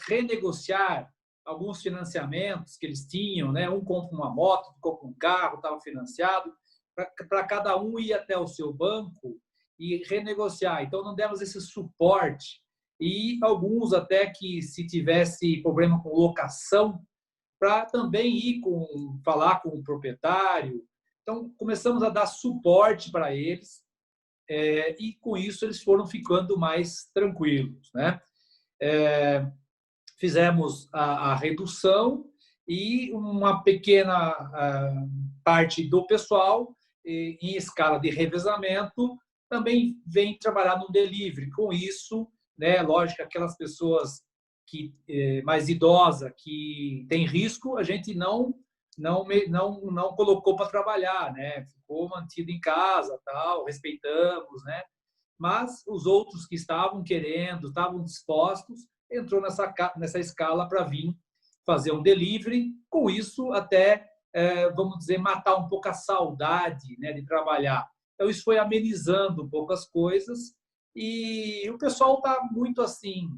renegociar alguns financiamentos que eles tinham, né? Um compra uma moto, compra um carro, estava financiado, para cada um ir até o seu banco e renegociar. Então, não demos esse suporte. E alguns até que, se tivesse problema com locação, para também falar com o proprietário. Então, começamos a dar suporte para eles e, com isso, eles foram ficando mais tranquilos, né? Fizemos a redução e uma pequena parte do pessoal, em escala de revezamento, também vem trabalhar no delivery. Com isso, né, lógico, aquelas pessoas mais idosas, que têm risco, a gente não colocou para trabalhar, né? Ficou mantido em casa, tal, respeitamos, né? mas os outros que estavam querendo, estavam dispostos, entrou nessa escala para vir fazer um delivery. Com isso, até, vamos dizer, matar um pouco a saudade, né, de trabalhar. Então, isso foi amenizando um pouco as coisas e o pessoal está muito assim,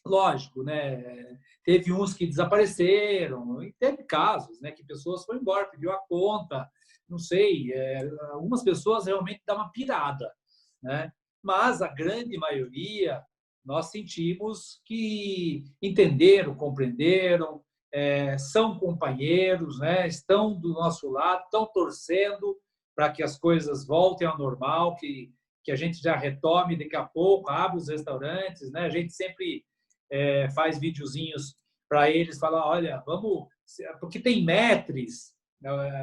lógico, né? Teve uns que desapareceram, e teve casos, né, que pessoas foram embora, pediu a conta, não sei, algumas pessoas realmente dão uma pirada, né? Mas a grande maioria nós sentimos que entenderam, compreenderam, são companheiros, né? Estão do nosso lado, estão torcendo para que as coisas voltem ao normal, que a gente já retome daqui a pouco, abre os restaurantes, né? A gente sempre faz videozinhos para eles, falar, olha, vamos... Porque tem metres,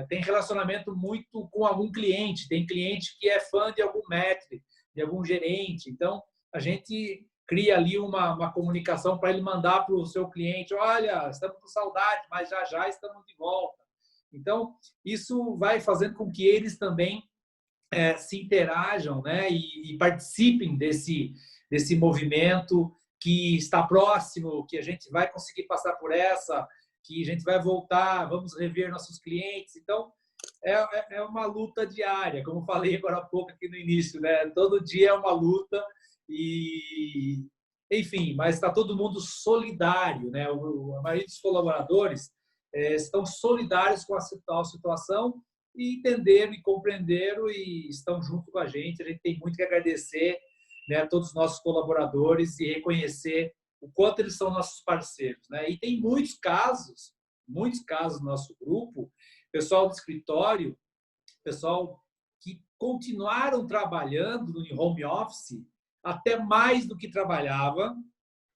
tem relacionamento muito com algum cliente, tem cliente que é fã de algum maître, de algum gerente, então a gente cria ali uma comunicação para ele mandar para o seu cliente, olha, estamos com saudade, mas já estamos de volta. Então, isso vai fazendo com que eles também se interajam, né, e participem desse movimento que está próximo, que a gente vai conseguir passar por essa, que a gente vai voltar, vamos rever nossos clientes. Então, é uma luta diária, como falei agora há pouco aqui no início, né? Todo dia é uma luta e, enfim, mas está todo mundo solidário, né? A maioria dos colaboradores estão solidários com a situação e entenderam e compreenderam e estão junto com a gente. A gente tem muito que agradecer, né, a todos os nossos colaboradores e reconhecer o quanto eles são nossos parceiros, né? E tem muitos casos no nosso grupo, pessoal do escritório, pessoal que continuaram trabalhando no home office até mais do que trabalhava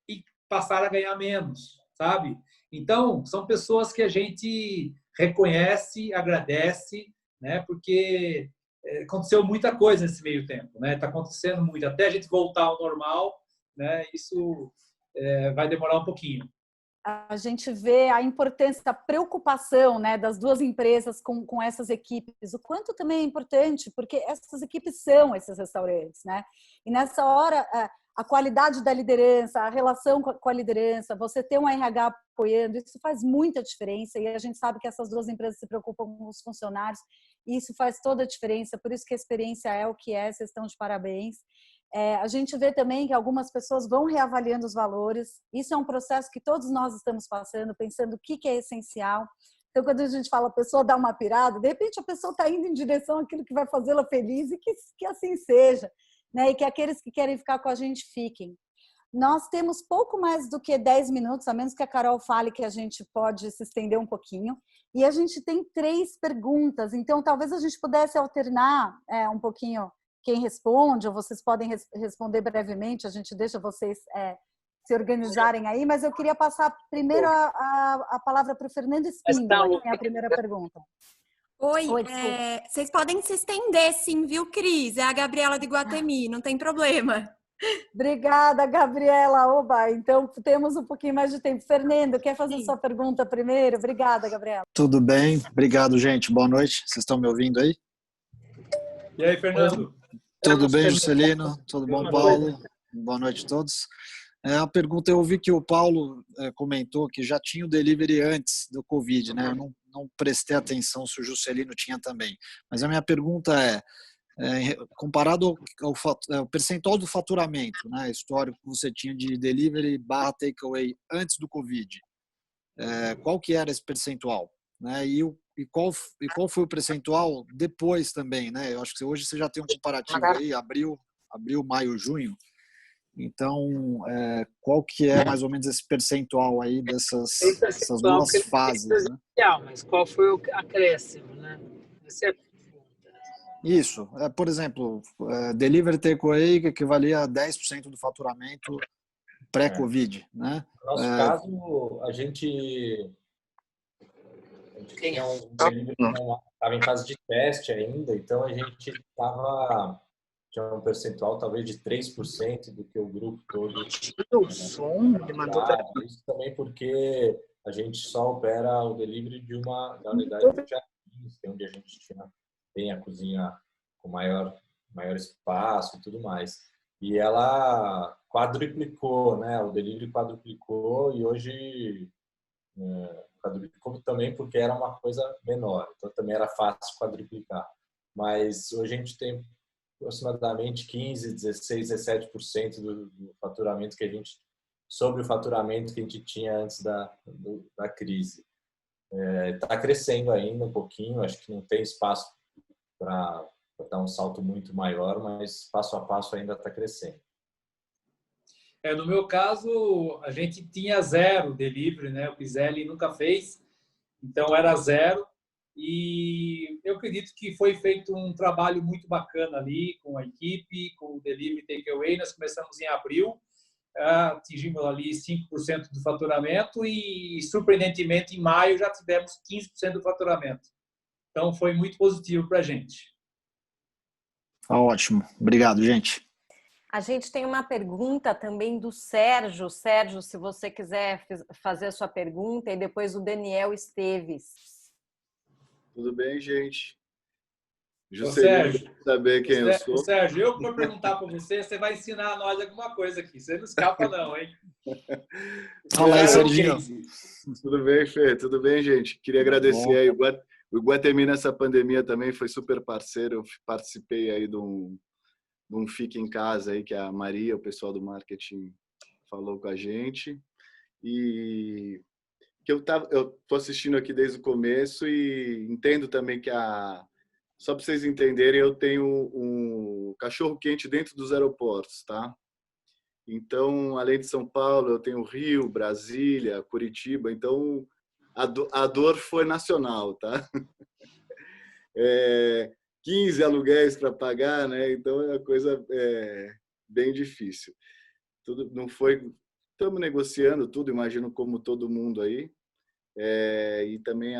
e passaram a ganhar menos, sabe? Então, são pessoas que a gente reconhece, agradece, né? Porque aconteceu muita coisa nesse meio tempo, né? Está acontecendo muito. Até a gente voltar ao normal, né? Isso vai demorar um pouquinho. A gente vê a importância da preocupação, né, das duas empresas com essas equipes, o quanto também é importante, porque essas equipes são esses restaurantes, né? E nessa hora, a qualidade da liderança, a relação com a liderança, você ter um RH apoiando, isso faz muita diferença e a gente sabe que essas duas empresas se preocupam com os funcionários e isso faz toda a diferença, por isso que a experiência é o que é, vocês estão de parabéns. A gente vê também que algumas pessoas vão reavaliando os valores. Isso é um processo que todos nós estamos passando, pensando o que é essencial. Então, quando a gente fala a pessoa dá uma pirada, de repente a pessoa está indo em direção àquilo que vai fazê-la feliz e que assim seja, né? E que aqueles que querem ficar com a gente fiquem. Nós temos pouco mais do que 10 minutos, a menos que a Carol fale que a gente pode se estender um pouquinho. E a gente tem 3 perguntas, então talvez a gente pudesse alternar um pouquinho quem responde, ou vocês podem responder brevemente, a gente deixa vocês se organizarem aí, mas eu queria passar primeiro a palavra para o Fernando Espíndola, que tem a primeira pergunta. Oi, vocês podem se estender sim, viu, Cris? É a Gabriela de Iguatemi, não tem problema. Obrigada, Gabriela. Oba, então temos um pouquinho mais de tempo. Fernando, quer fazer sua pergunta primeiro? Obrigada, Gabriela. Tudo bem, obrigado, gente. Boa noite. Vocês estão me ouvindo aí? E aí, Fernando? Tudo bem, Juscelino? Tudo bom, Paulo? Boa noite a todos. A pergunta, eu ouvi que o Paulo comentou que já tinha o delivery antes do Covid, né? Eu não prestei atenção se o Juscelino tinha também. Mas a minha pergunta comparado ao percentual do faturamento, né, histórico que você tinha de delivery / takeaway antes do Covid, qual que era esse percentual? Né? E qual foi o percentual depois também? Né? Eu acho que hoje você já tem um comparativo aí, abril, maio, junho. Então, qual que é mais ou menos esse percentual aí dessas duas fases? Né? Mas qual foi o acréscimo? Né? Essa é a pergunta. Isso. Por exemplo, delivery takeaway que equivalia a 10% do faturamento pré-Covid. Né? No nosso caso, a gente tinha estava em fase de teste ainda, então a gente tinha um percentual talvez de 3% do que o grupo todo. Isso também porque a gente só opera o delivery da unidade de Jardins, onde a gente tem a cozinha com maior maior espaço e tudo mais. E ela quadruplicou, né? O delivery quadruplicou e hoje quadruplicou também porque era uma coisa menor, então também era fácil quadruplicar. Mas hoje a gente tem aproximadamente 15, 16, 17% do faturamento que a gente, sobre o faturamento que a gente tinha antes da crise. Está crescendo ainda um pouquinho, acho que não tem espaço para dar um salto muito maior, mas passo a passo ainda está crescendo. No meu caso, a gente tinha 0 delivery, né? O Pizelli nunca fez, então era 0. E eu acredito que foi feito um trabalho muito bacana ali com a equipe, com o Delivery Takeaway. Nós começamos em abril, atingimos ali 5% do faturamento e, surpreendentemente, em maio já tivemos 15% do faturamento. Então, foi muito positivo para a gente. Ótimo. Obrigado, gente. A gente tem uma pergunta também do Sérgio. Sérgio, se você quiser fazer a sua pergunta, e depois o Daniel Esteves. Tudo bem, gente? Sérgio, saber quem eu sou. Sérgio, eu que vou perguntar para você, você vai ensinar a nós alguma coisa aqui. Você não escapa não, hein? Fala aí, Serginho. Tudo bem, Fê? Tudo bem, gente? Queria agradecer aí. O Iguatemi nessa pandemia também foi super parceiro. Eu participei aí de um Fique em Casa aí que a Maria, o pessoal do marketing, falou com a gente. E que eu tô assistindo aqui desde o começo e entendo também que só para vocês entenderem, eu tenho um cachorro-quente dentro dos aeroportos, tá? Então, além de São Paulo, eu tenho Rio, Brasília, Curitiba. Então, a dor foi nacional, tá? 15 aluguéis para pagar, né? Então, é uma coisa bem difícil. Tudo não foi... Estamos negociando tudo, imagino, como todo mundo aí. E também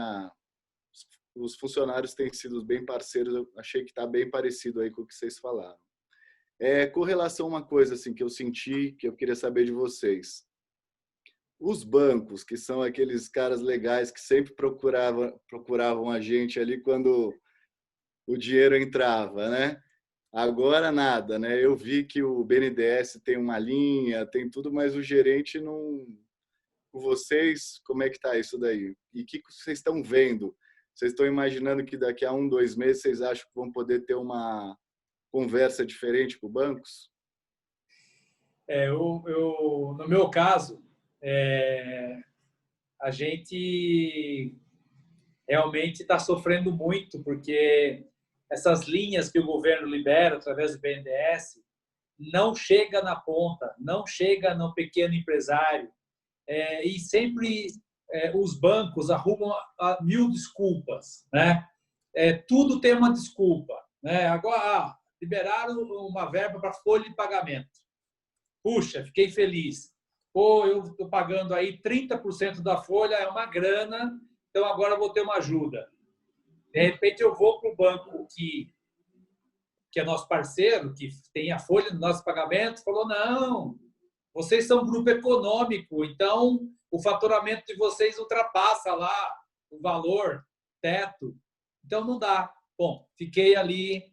os funcionários têm sido bem parceiros. Eu achei que está bem parecido aí com o que vocês falaram. Com relação a uma coisa assim, que eu senti, que eu queria saber de vocês. Os bancos, que são aqueles caras legais que sempre procuravam a gente ali quando o dinheiro entrava, né? Agora nada, né? Eu vi que o BNDES tem uma linha, tem tudo, mas o gerente não... Com vocês, como é que está isso daí? E o que vocês estão vendo? Vocês estão imaginando que daqui a 1, 2 meses vocês acham que vão poder ter uma conversa diferente com bancos? No meu caso, a gente realmente está sofrendo muito, porque essas linhas que o governo libera através do BNDES não chega na ponta, não chega no pequeno empresário. E sempre os bancos arrumam 1000 desculpas, né? Tudo tem uma desculpa, né? Agora, liberaram uma verba para folha de pagamento. Puxa, fiquei feliz. Pô, eu estou pagando aí 30% da folha, é uma grana, então agora eu vou ter uma ajuda. De repente eu vou para o banco que é nosso parceiro, que tem a folha do nosso pagamento, falou, não, vocês são um grupo econômico, então o faturamento de vocês ultrapassa lá o valor, teto. Então não dá. Bom, fiquei ali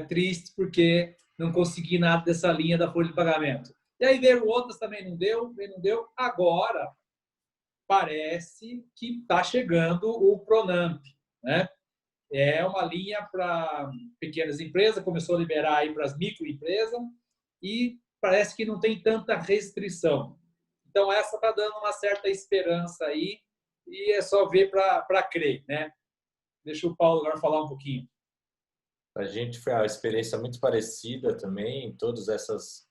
triste porque não consegui nada dessa linha da folha de pagamento. E aí veio outras, também não deu. Agora parece que está chegando o Pronamp, né? É uma linha para pequenas empresas, começou a liberar aí para as microempresas e parece que não tem tanta restrição. Então, essa está dando uma certa esperança aí e é só ver para crer, né? Deixa o Paulo agora falar um pouquinho. A gente foi uma experiência muito parecida também. Todas essas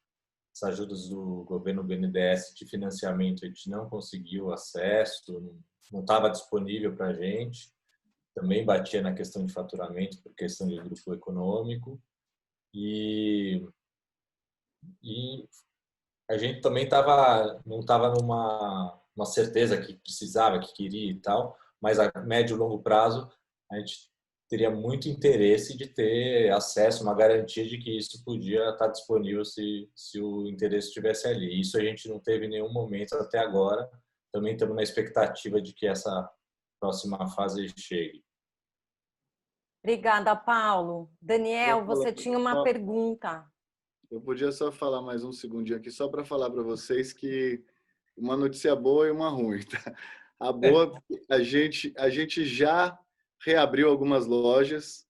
ajudas do governo BNDES de financiamento, a gente não conseguiu acesso, não estava disponível para a gente. Também batia na questão de faturamento por questão de grupo econômico. E a gente também não estava numa certeza que precisava, que queria e tal, mas a médio e longo prazo a gente teria muito interesse de ter acesso, uma garantia de que isso podia estar disponível se o interesse estivesse ali. Isso a gente não teve em nenhum momento até agora. Também estamos na expectativa de que essa próxima fase chegue. Obrigada, Paulo. Daniel, você tinha uma pergunta. Eu podia só falar mais um segundinho aqui, só para falar para vocês que uma notícia boa e uma ruim. Tá? A boa, a gente já reabriu algumas lojas,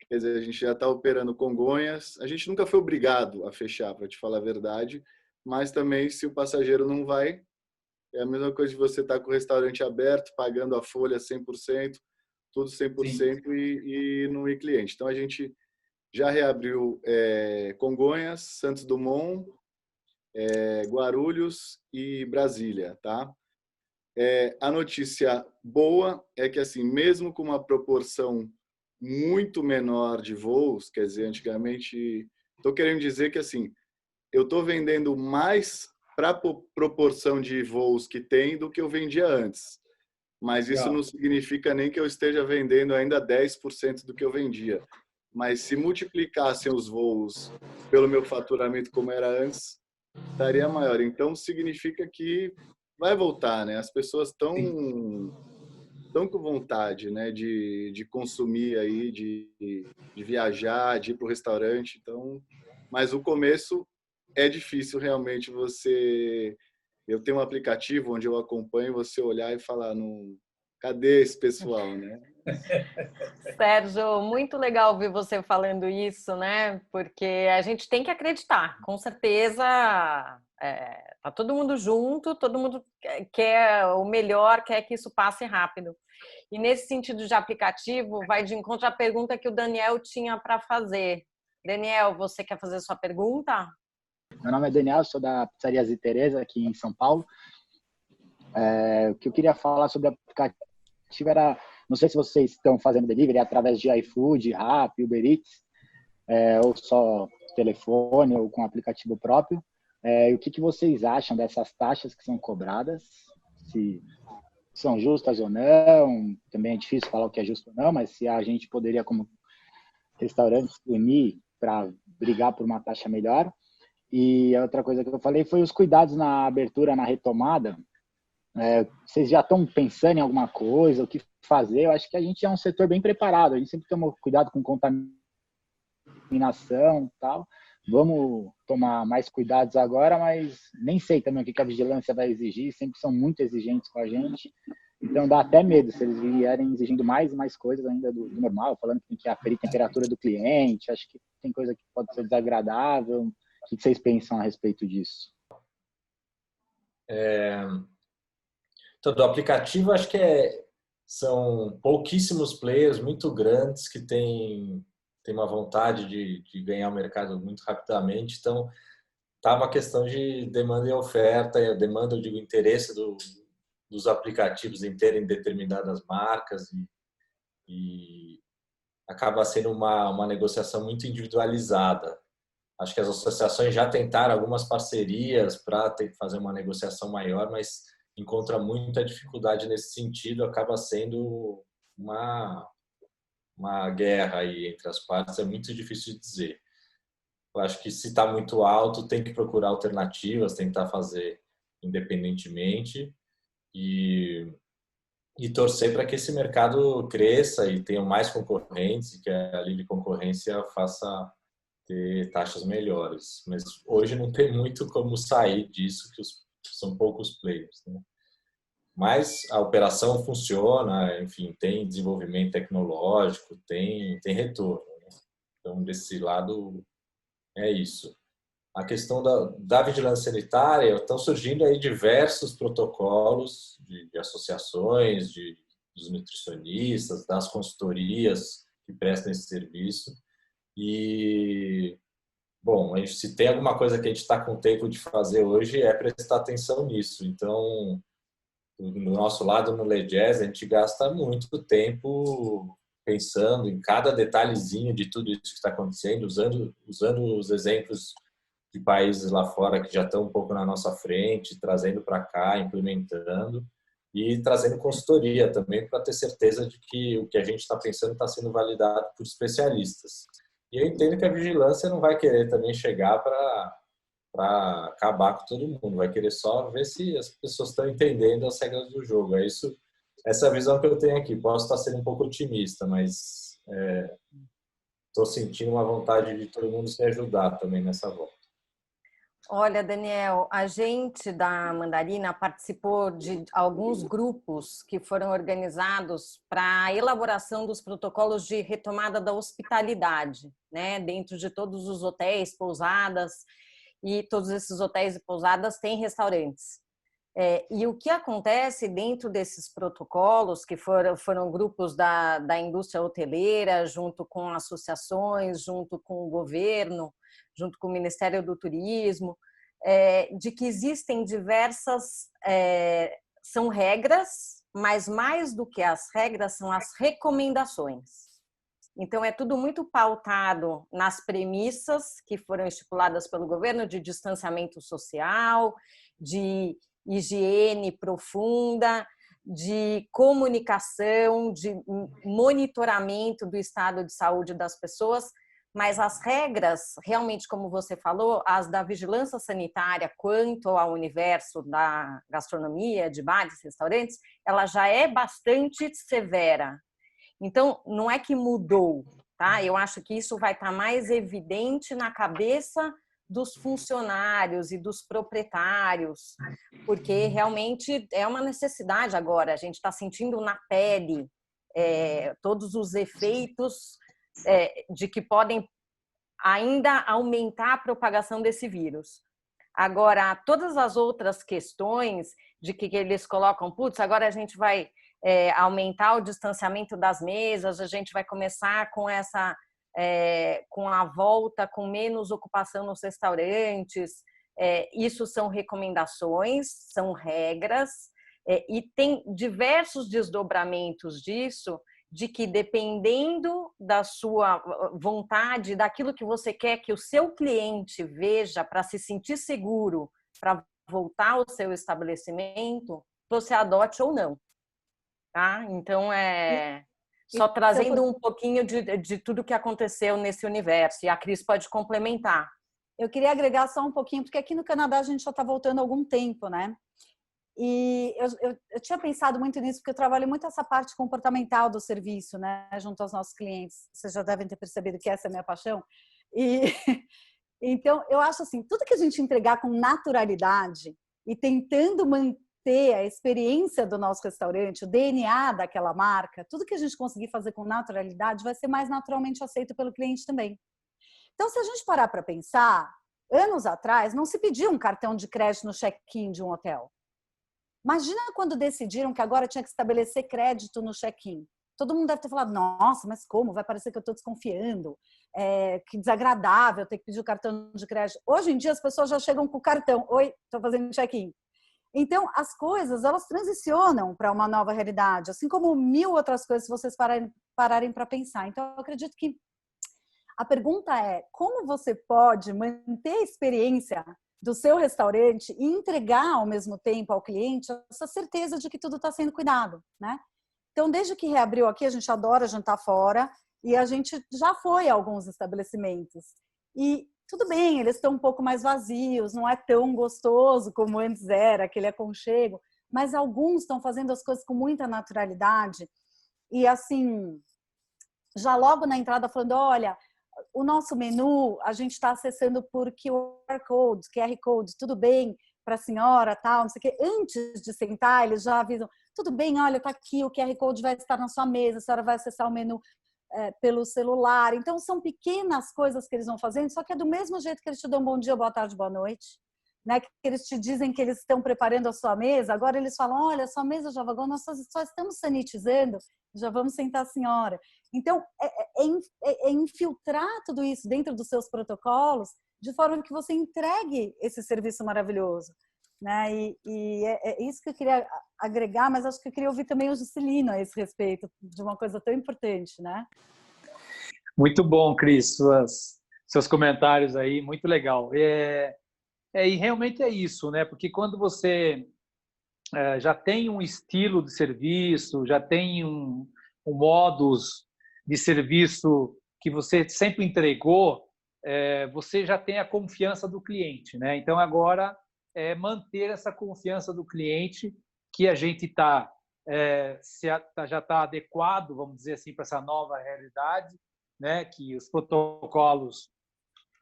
quer dizer, a gente já está operando Congonhas. A gente nunca foi obrigado a fechar, para te falar a verdade, mas também se o passageiro não vai, é a mesma coisa de você estar com o restaurante aberto, pagando a folha 100%, tudo 100% e não ir cliente. Então, a gente já reabriu Congonhas, Santos Dumont, Guarulhos e Brasília, tá? A notícia boa é que, assim, mesmo com uma proporção muito menor de voos, quer dizer, antigamente... Estou querendo dizer que, assim, eu estou vendendo mais para a proporção de voos que tem do que eu vendia antes. Mas isso não significa nem que eu esteja vendendo ainda 10% do que eu vendia. Mas se multiplicassem os voos pelo meu faturamento como era antes, estaria maior. Então, significa que vai voltar, né? As pessoas estão com vontade, né, de consumir aí, de viajar, de ir para o restaurante. Então, mas o começo é difícil realmente você... Eu tenho um aplicativo onde eu acompanho você olhar e falar, cadê esse pessoal, né? Sérgio, muito legal ouvir você falando isso, né? Porque a gente tem que acreditar, com certeza. Tá todo mundo junto, todo mundo quer o melhor, quer que isso passe rápido. E nesse sentido de aplicativo, vai de encontro à pergunta que o Daniel tinha para fazer. Daniel, você quer fazer sua pergunta? Meu nome é Daniel, sou da Pizzaria Zé Teresa, aqui em São Paulo. O que eu queria falar sobre o aplicativo era, não sei se vocês estão fazendo delivery através de iFood, Rappi, Uber Eats, ou só telefone ou com aplicativo próprio. O que vocês acham dessas taxas que são cobradas? Se são justas ou não? Também é difícil falar o que é justo ou não, mas se a gente poderia, como restaurante, unir para brigar por uma taxa melhor. E a outra coisa que eu falei foi os cuidados na abertura, na retomada. Vocês já estão pensando em alguma coisa, o que fazer? Eu acho que a gente é um setor bem preparado, a gente sempre toma cuidado com contaminação e tal. Vamos tomar mais cuidados agora, mas nem sei também o que a vigilância vai exigir, sempre são muito exigentes com a gente. Então dá até medo se eles vierem exigindo mais e mais coisas ainda do normal, falando que tem que aferir a temperatura do cliente. Acho que tem coisa que pode ser desagradável. O que vocês pensam a respeito disso? Então, do aplicativo, acho que são pouquíssimos players muito grandes que têm uma vontade de ganhar o mercado muito rapidamente. Então, tá uma questão de demanda e oferta. E a demanda, eu digo, interesse dos aplicativos em terem determinadas marcas e acaba sendo uma negociação muito individualizada. Acho que as associações já tentaram algumas parcerias para fazer uma negociação maior, mas encontra muita dificuldade nesse sentido, acaba sendo uma guerra aí entre as partes, é muito difícil de dizer. Eu acho que se está muito alto, tem que procurar alternativas, tentar fazer independentemente e torcer para que esse mercado cresça e tenha mais concorrentes e que a livre concorrência faça ter taxas melhores. Mas hoje não tem muito como sair disso, que são poucos players, né? Mas a operação funciona, enfim, tem desenvolvimento tecnológico, tem retorno, né? Então, desse lado, é isso. A questão da vigilância sanitária, estão surgindo aí diversos protocolos de associações, dos nutricionistas, das consultorias que prestam esse serviço. E, bom, se tem alguma coisa que a gente está com tempo de fazer hoje é prestar atenção nisso. Então, do nosso lado, no Le Jazz, a gente gasta muito tempo pensando em cada detalhezinho de tudo isso que está acontecendo, usando os exemplos de países lá fora que já estão um pouco na nossa frente, trazendo para cá, implementando e trazendo consultoria também para ter certeza de que o que a gente está pensando está sendo validado por especialistas. E eu entendo que a vigilância não vai querer também chegar para acabar com todo mundo, vai querer só ver se as pessoas estão entendendo as regras do jogo. É isso, essa visão que eu tenho aqui. Posso estar sendo um pouco otimista, mas estou sentindo uma vontade de todo mundo se ajudar também nessa volta. Olha, Daniel, a gente da Mandarina participou de alguns grupos que foram organizados para a elaboração dos protocolos de retomada da hospitalidade, né? Dentro de todos os hotéis, pousadas, e todos esses hotéis e pousadas têm restaurantes. E o que acontece dentro desses protocolos, que foram grupos da indústria hoteleira, junto com associações, junto com o governo, junto com o Ministério do Turismo, de que existem diversas, são regras, mas mais do que as regras são as recomendações. Então, é tudo muito pautado nas premissas que foram estipuladas pelo governo de distanciamento social, de higiene profunda, de comunicação, de monitoramento do estado de saúde das pessoas, mas as regras, realmente, como você falou, as da vigilância sanitária quanto ao universo da gastronomia, de bares, restaurantes, ela já é bastante severa. Então, não é que mudou, tá? Eu acho que isso vai estar mais evidente na cabeça dos funcionários e dos proprietários, porque realmente é uma necessidade agora. A gente está sentindo na pele todos os efeitos de que podem ainda aumentar a propagação desse vírus. Agora, todas as outras questões de que eles colocam, putz, agora a gente vai aumentar o distanciamento das mesas, a gente vai começar com com a volta, com menos ocupação nos restaurantes. Isso são recomendações, são regras, e tem diversos desdobramentos disso, de que dependendo da sua vontade, daquilo que você quer que o seu cliente veja para se sentir seguro, para voltar ao seu estabelecimento, você adote ou não. Tá? Então, só trazendo um pouquinho de tudo que aconteceu nesse universo. E a Cris pode complementar. Eu queria agregar só um pouquinho, porque aqui no Canadá a gente já está voltando há algum tempo, né? E eu tinha pensado muito nisso, porque eu trabalho muito essa parte comportamental do serviço, né? Junto aos nossos clientes. Vocês já devem ter percebido que essa é a minha paixão. Então, eu acho assim, tudo que a gente entregar com naturalidade e tentando manter a experiência do nosso restaurante, o DNA daquela marca, tudo que a gente conseguir fazer com naturalidade vai ser mais naturalmente aceito pelo cliente também. Então, se a gente parar para pensar, anos atrás não se pedia um cartão de crédito no check-in de um hotel. Imagina quando decidiram que agora tinha que estabelecer crédito no check-in. Todo mundo deve ter falado, nossa, mas como? Vai parecer que eu estou desconfiando. Que desagradável ter que pedir o cartão de crédito. Hoje em dia as pessoas já chegam com o cartão. Oi, estou fazendo check-in. Então, as coisas, elas transicionam para uma nova realidade, assim como 1000 outras coisas, se vocês pararem para pensar. Então, eu acredito que a pergunta é, como você pode manter a experiência do seu restaurante e entregar ao mesmo tempo ao cliente essa certeza de que tudo está sendo cuidado, né? Então, desde que reabriu aqui, a gente adora jantar fora e a gente já foi a alguns estabelecimentos. E tudo bem, eles estão um pouco mais vazios, não é tão gostoso como antes era, aquele aconchego, mas alguns estão fazendo as coisas com muita naturalidade e, assim, já logo na entrada falando, olha, o nosso menu, a gente está acessando por QR Code, tudo bem para a senhora, tal, não sei o quê. Antes de sentar, eles já avisam, tudo bem, olha, está aqui, o QR Code vai estar na sua mesa, a senhora vai acessar o menu pelo celular. Então, são pequenas coisas que eles vão fazendo, só que é do mesmo jeito que eles te dão bom dia, boa tarde, boa noite, né? Que eles te dizem que eles estão preparando a sua mesa, agora eles falam, olha, a sua mesa já vagou, nós só estamos sanitizando, já vamos sentar a senhora. Então, é infiltrar tudo isso dentro dos seus protocolos de forma que você entregue esse serviço maravilhoso, né? E é isso que eu queria agregar, mas acho que eu queria ouvir também o Juscelino a esse respeito, de uma coisa tão importante, né? Muito bom, Cris, seus comentários aí, muito legal. E realmente é isso, né? Porque quando você já tem um estilo de serviço, já tem um modus de serviço que você sempre entregou, você já tem a confiança do cliente, né? Então, agora é manter essa confiança do cliente que a gente está já está adequado, vamos dizer assim, para essa nova realidade, né? Que os protocolos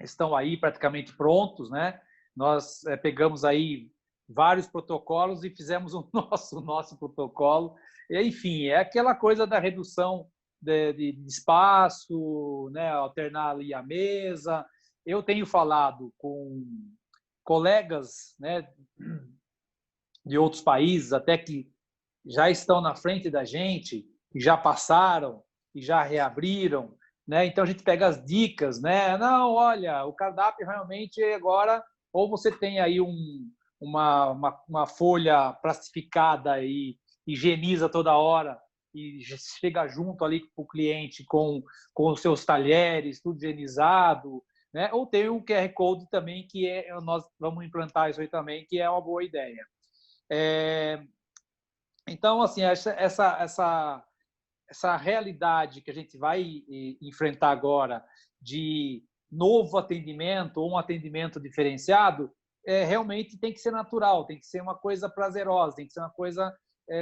estão aí praticamente prontos, né? Nós pegamos aí vários protocolos e fizemos o nosso protocolo. E, enfim, é aquela coisa da redução de espaço, né? Alternar ali a mesa. Eu tenho falado com colegas, né, de outros países, até que já estão na frente da gente, e já passaram, e já reabriram, né? Então a gente pega as dicas, né? Não, olha, o cardápio realmente agora, ou você tem aí uma folha plastificada e higieniza toda hora e chega junto ali com o cliente com os seus talheres, tudo higienizado, né? Ou tem o QR Code também, que nós vamos implantar isso aí também, que é uma boa ideia. Então, assim, essa realidade que a gente vai enfrentar agora de novo atendimento ou um atendimento diferenciado, realmente tem que ser natural, tem que ser uma coisa prazerosa, tem que ser uma coisa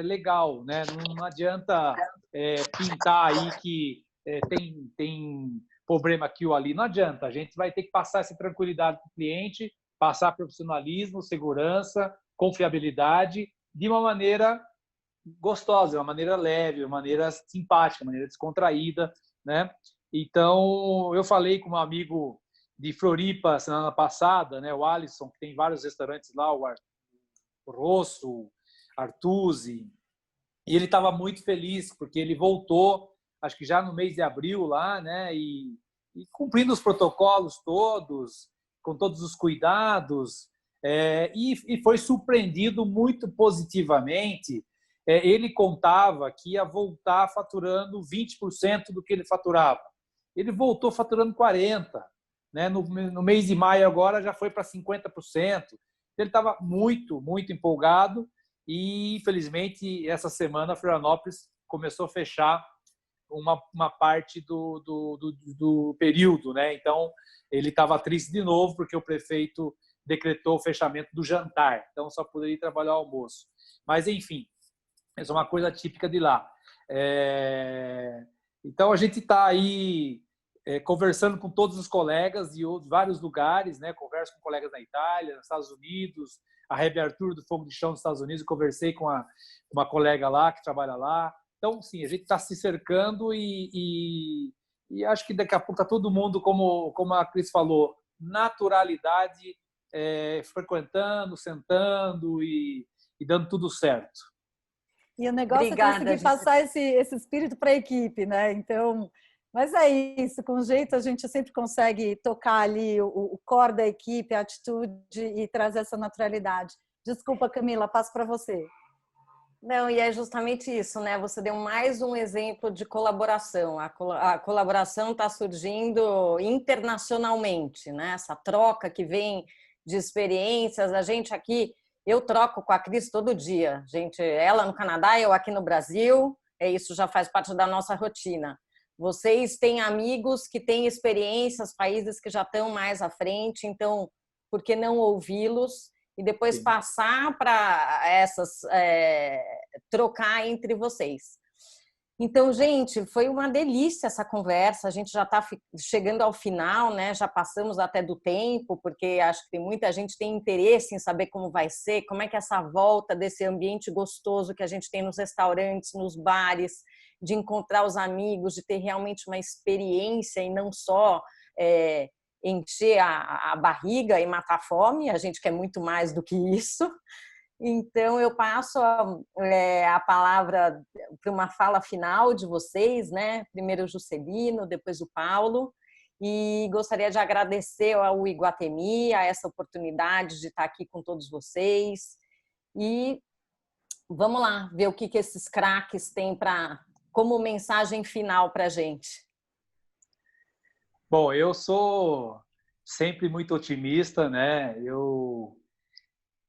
legal, né? Não adianta pintar aí que tem problema aqui ou ali, não adianta. A gente vai ter que passar essa tranquilidade para o cliente, passar profissionalismo, segurança, confiabilidade, de uma maneira gostosa, uma maneira leve, uma maneira simpática, uma maneira descontraída, né? Então, eu falei com um amigo de Floripa semana passada, né, o Alisson, que tem vários restaurantes lá, o Rosso, Artusi, e ele estava muito feliz porque ele voltou, acho que já no mês de abril lá, né, e cumprindo os protocolos todos, com todos os cuidados, e foi surpreendido muito positivamente. Ele contava que ia voltar faturando 20% do que ele faturava. Ele voltou faturando 40%. Né? No mês de maio agora já foi para 50%. Ele estava muito, muito empolgado e, infelizmente, essa semana a Florianópolis começou a fechar uma parte do período. Né? Então, ele estava triste de novo porque o prefeito decretou o fechamento do jantar. Então, só poderia trabalhar o almoço. Mas, enfim, isso é uma coisa típica de lá. Então, a gente está aí conversando com todos os colegas de vários lugares, né? Converso com colegas na Itália, nos Estados Unidos, a Rebe Arthur do Fogo de Chão dos Estados Unidos, conversei com uma colega lá que trabalha lá. Então, sim, a gente está se cercando e acho que daqui a pouco está todo mundo, como a Cris falou, naturalidade, frequentando, sentando e dando tudo certo. E o negócio é conseguir passar esse espírito para a equipe, né? Então, mas é isso, com jeito a gente sempre consegue tocar ali o core da equipe, a atitude e trazer essa naturalidade. Desculpa, Camila, passo para você. Não, e é justamente isso, né? Você deu mais um exemplo de colaboração. A colaboração está surgindo internacionalmente, né? Essa troca que vem de experiências. A gente aqui, eu troco com a Cris todo dia. Gente, ela no Canadá, eu aqui no Brasil. Isso já faz parte da nossa rotina. Vocês têm amigos que têm experiências, países que já estão mais à frente, então, por que não ouvi-los e depois passar para trocar entre vocês? Então, gente, foi uma delícia essa conversa, a gente já está chegando ao final, né? Já passamos até do tempo, porque acho que muita gente tem interesse em saber como vai ser, como é que é essa volta desse ambiente gostoso que a gente tem nos restaurantes, nos bares, de encontrar os amigos, de ter realmente uma experiência e não só encher a barriga e matar a fome, a gente quer muito mais do que isso. Então, eu passo a palavra para uma fala final de vocês, né? Primeiro o Juscelino, depois o Paulo, e gostaria de agradecer ao Iguatemi, a essa oportunidade de estar aqui com todos vocês, e vamos lá, ver o que esses craques têm como mensagem final para a gente. Bom, eu sou sempre muito otimista, né? Eu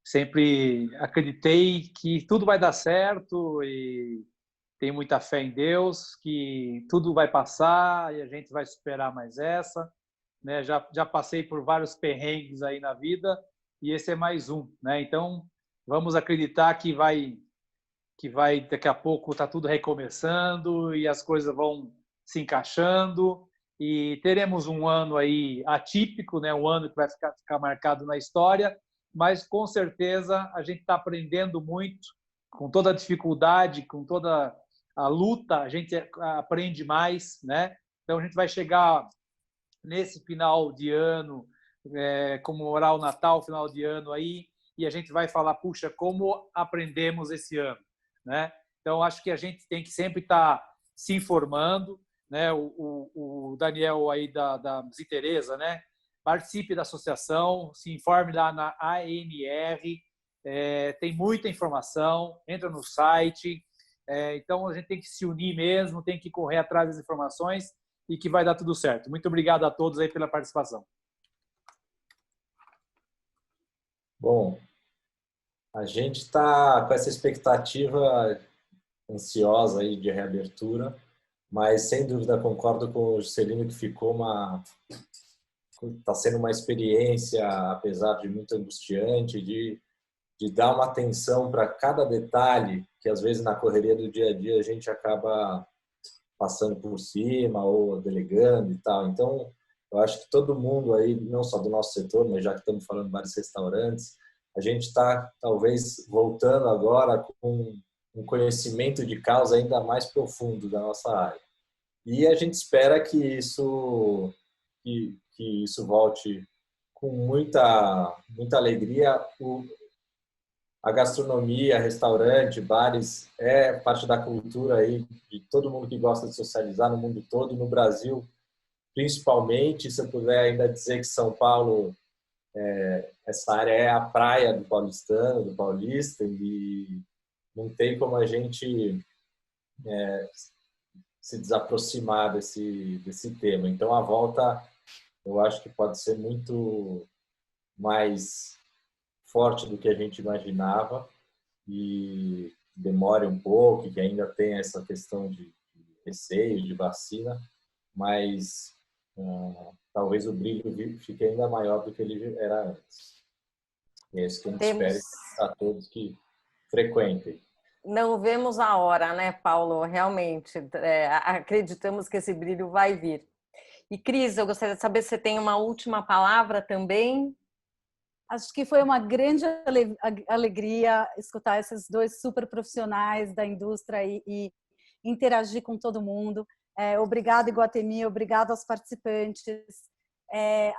sempre acreditei que tudo vai dar certo e tenho muita fé em Deus, que tudo vai passar e a gente vai superar mais essa, né? Já passei por vários perrengues aí na vida e esse é mais um, né? Então, vamos acreditar que vai que daqui a pouco está tudo recomeçando e as coisas vão se encaixando e teremos um ano aí atípico, né? Um ano que vai ficar marcado na história, mas com certeza a gente está aprendendo muito, com toda a dificuldade, com toda a luta, a gente aprende mais, né? Então a gente vai chegar nesse final de ano, comemorar o Natal, final de ano aí, e a gente vai falar, puxa, como aprendemos esse ano, né? Então acho que a gente tem que sempre estar se informando, né? O Daniel aí da Ziteresa, né? Participe da associação, se informe lá na ANR, tem muita informação, entra no site, então a gente tem que se unir mesmo, tem que correr atrás das informações e que vai dar tudo certo. Muito obrigado a todos aí pela participação. Bom, a gente está com essa expectativa ansiosa aí de reabertura, mas sem dúvida concordo com o Juscelino que está sendo uma experiência, apesar de muito angustiante, de dar uma atenção para cada detalhe que às vezes na correria do dia a dia a gente acaba passando por cima ou delegando e tal. Então, eu acho que todo mundo aí, não só do nosso setor, mas já que estamos falando de vários restaurantes, a gente está talvez voltando agora com um conhecimento de causa ainda mais profundo da nossa área. E a gente espera que isso volte com muita alegria. A gastronomia, restaurante, bares é parte da cultura aí de todo mundo que gosta de socializar no mundo todo, no Brasil principalmente. Se eu puder ainda dizer que São Paulo, essa área é a praia do paulistano, do paulista, e não tem como a gente se desaproximar desse tema. Então a volta eu acho que pode ser muito mais forte do que a gente imaginava e demore um pouco, que ainda tem essa questão de receio, de vacina, mas talvez o brilho fique ainda maior do que ele era antes. É isso que a gente espera a todos que frequentem. Não vemos a hora, né, Paulo? Realmente, acreditamos que esse brilho vai vir. E Cris, eu gostaria de saber se você tem uma última palavra também. Acho que foi uma grande alegria escutar esses dois super profissionais da indústria e interagir com todo mundo. Obrigada, Iguatemi, obrigada aos participantes.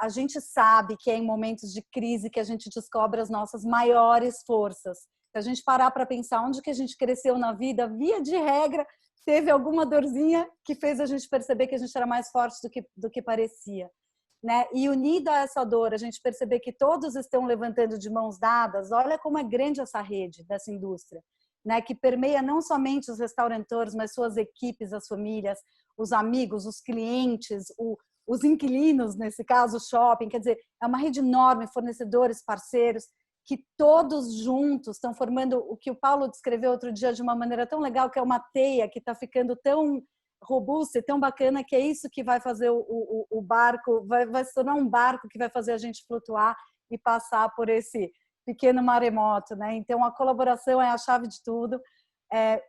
A gente sabe que é em momentos de crise que a gente descobre as nossas maiores forças. Se a gente parar para pensar onde que a gente cresceu na vida, via de regra, teve alguma dorzinha que fez a gente perceber que a gente era mais forte do que parecia. Né? E unido a essa dor, a gente perceber que todos estão levantando de mãos dadas. Olha como é grande essa rede dessa indústria, né? Que permeia não somente os restauradores, mas suas equipes, as famílias, os amigos, os clientes, os inquilinos, nesse caso, o shopping. Quer dizer, é uma rede enorme, fornecedores, parceiros, que todos juntos estão formando o que o Paulo descreveu outro dia de uma maneira tão legal, que é uma teia que está ficando tão robusta e tão bacana, que é isso que vai fazer o barco, vai se tornar um barco que vai fazer a gente flutuar e passar por esse pequeno maremoto, né? Então, a colaboração é a chave de tudo.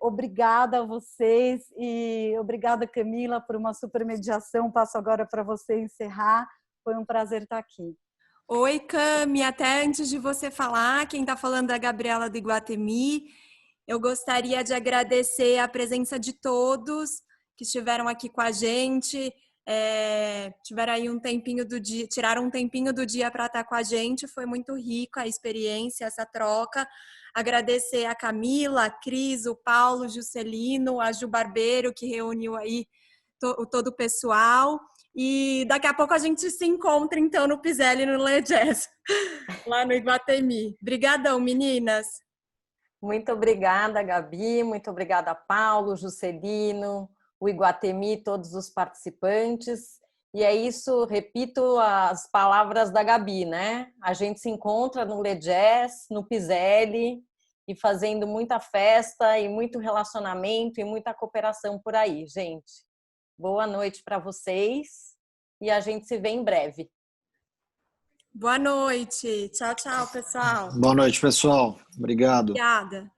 Obrigada a vocês e obrigada, Camila, por uma super mediação. Passo agora para você encerrar. Foi um prazer estar aqui. Oi, Cami. Até antes de você falar, quem está falando é a Gabriela do Iguatemi. Eu gostaria de agradecer a presença de todos que estiveram aqui com a gente, tiveram aí um tempinho do dia, tiraram um tempinho do dia para estar com a gente. Foi muito rica a experiência, essa troca. Agradecer a Camila, a Cris, o Paulo, o Juscelino, a Ju Barbeiro, que reuniu aí todo o pessoal. E daqui a pouco a gente se encontra, então, no Piselli, no Le Jazz, lá no Iguatemi. Obrigadão, meninas. Muito obrigada, Gabi. Muito obrigada, Paulo, Juscelino, o Iguatemi, todos os participantes. E é isso, repito as palavras da Gabi, né? A gente se encontra no Le Jazz, no Piselli, e fazendo muita festa e muito relacionamento e muita cooperação por aí, gente. Boa noite para vocês e a gente se vê em breve. Boa noite. Tchau, tchau, pessoal. Boa noite, pessoal. Obrigado. Obrigada.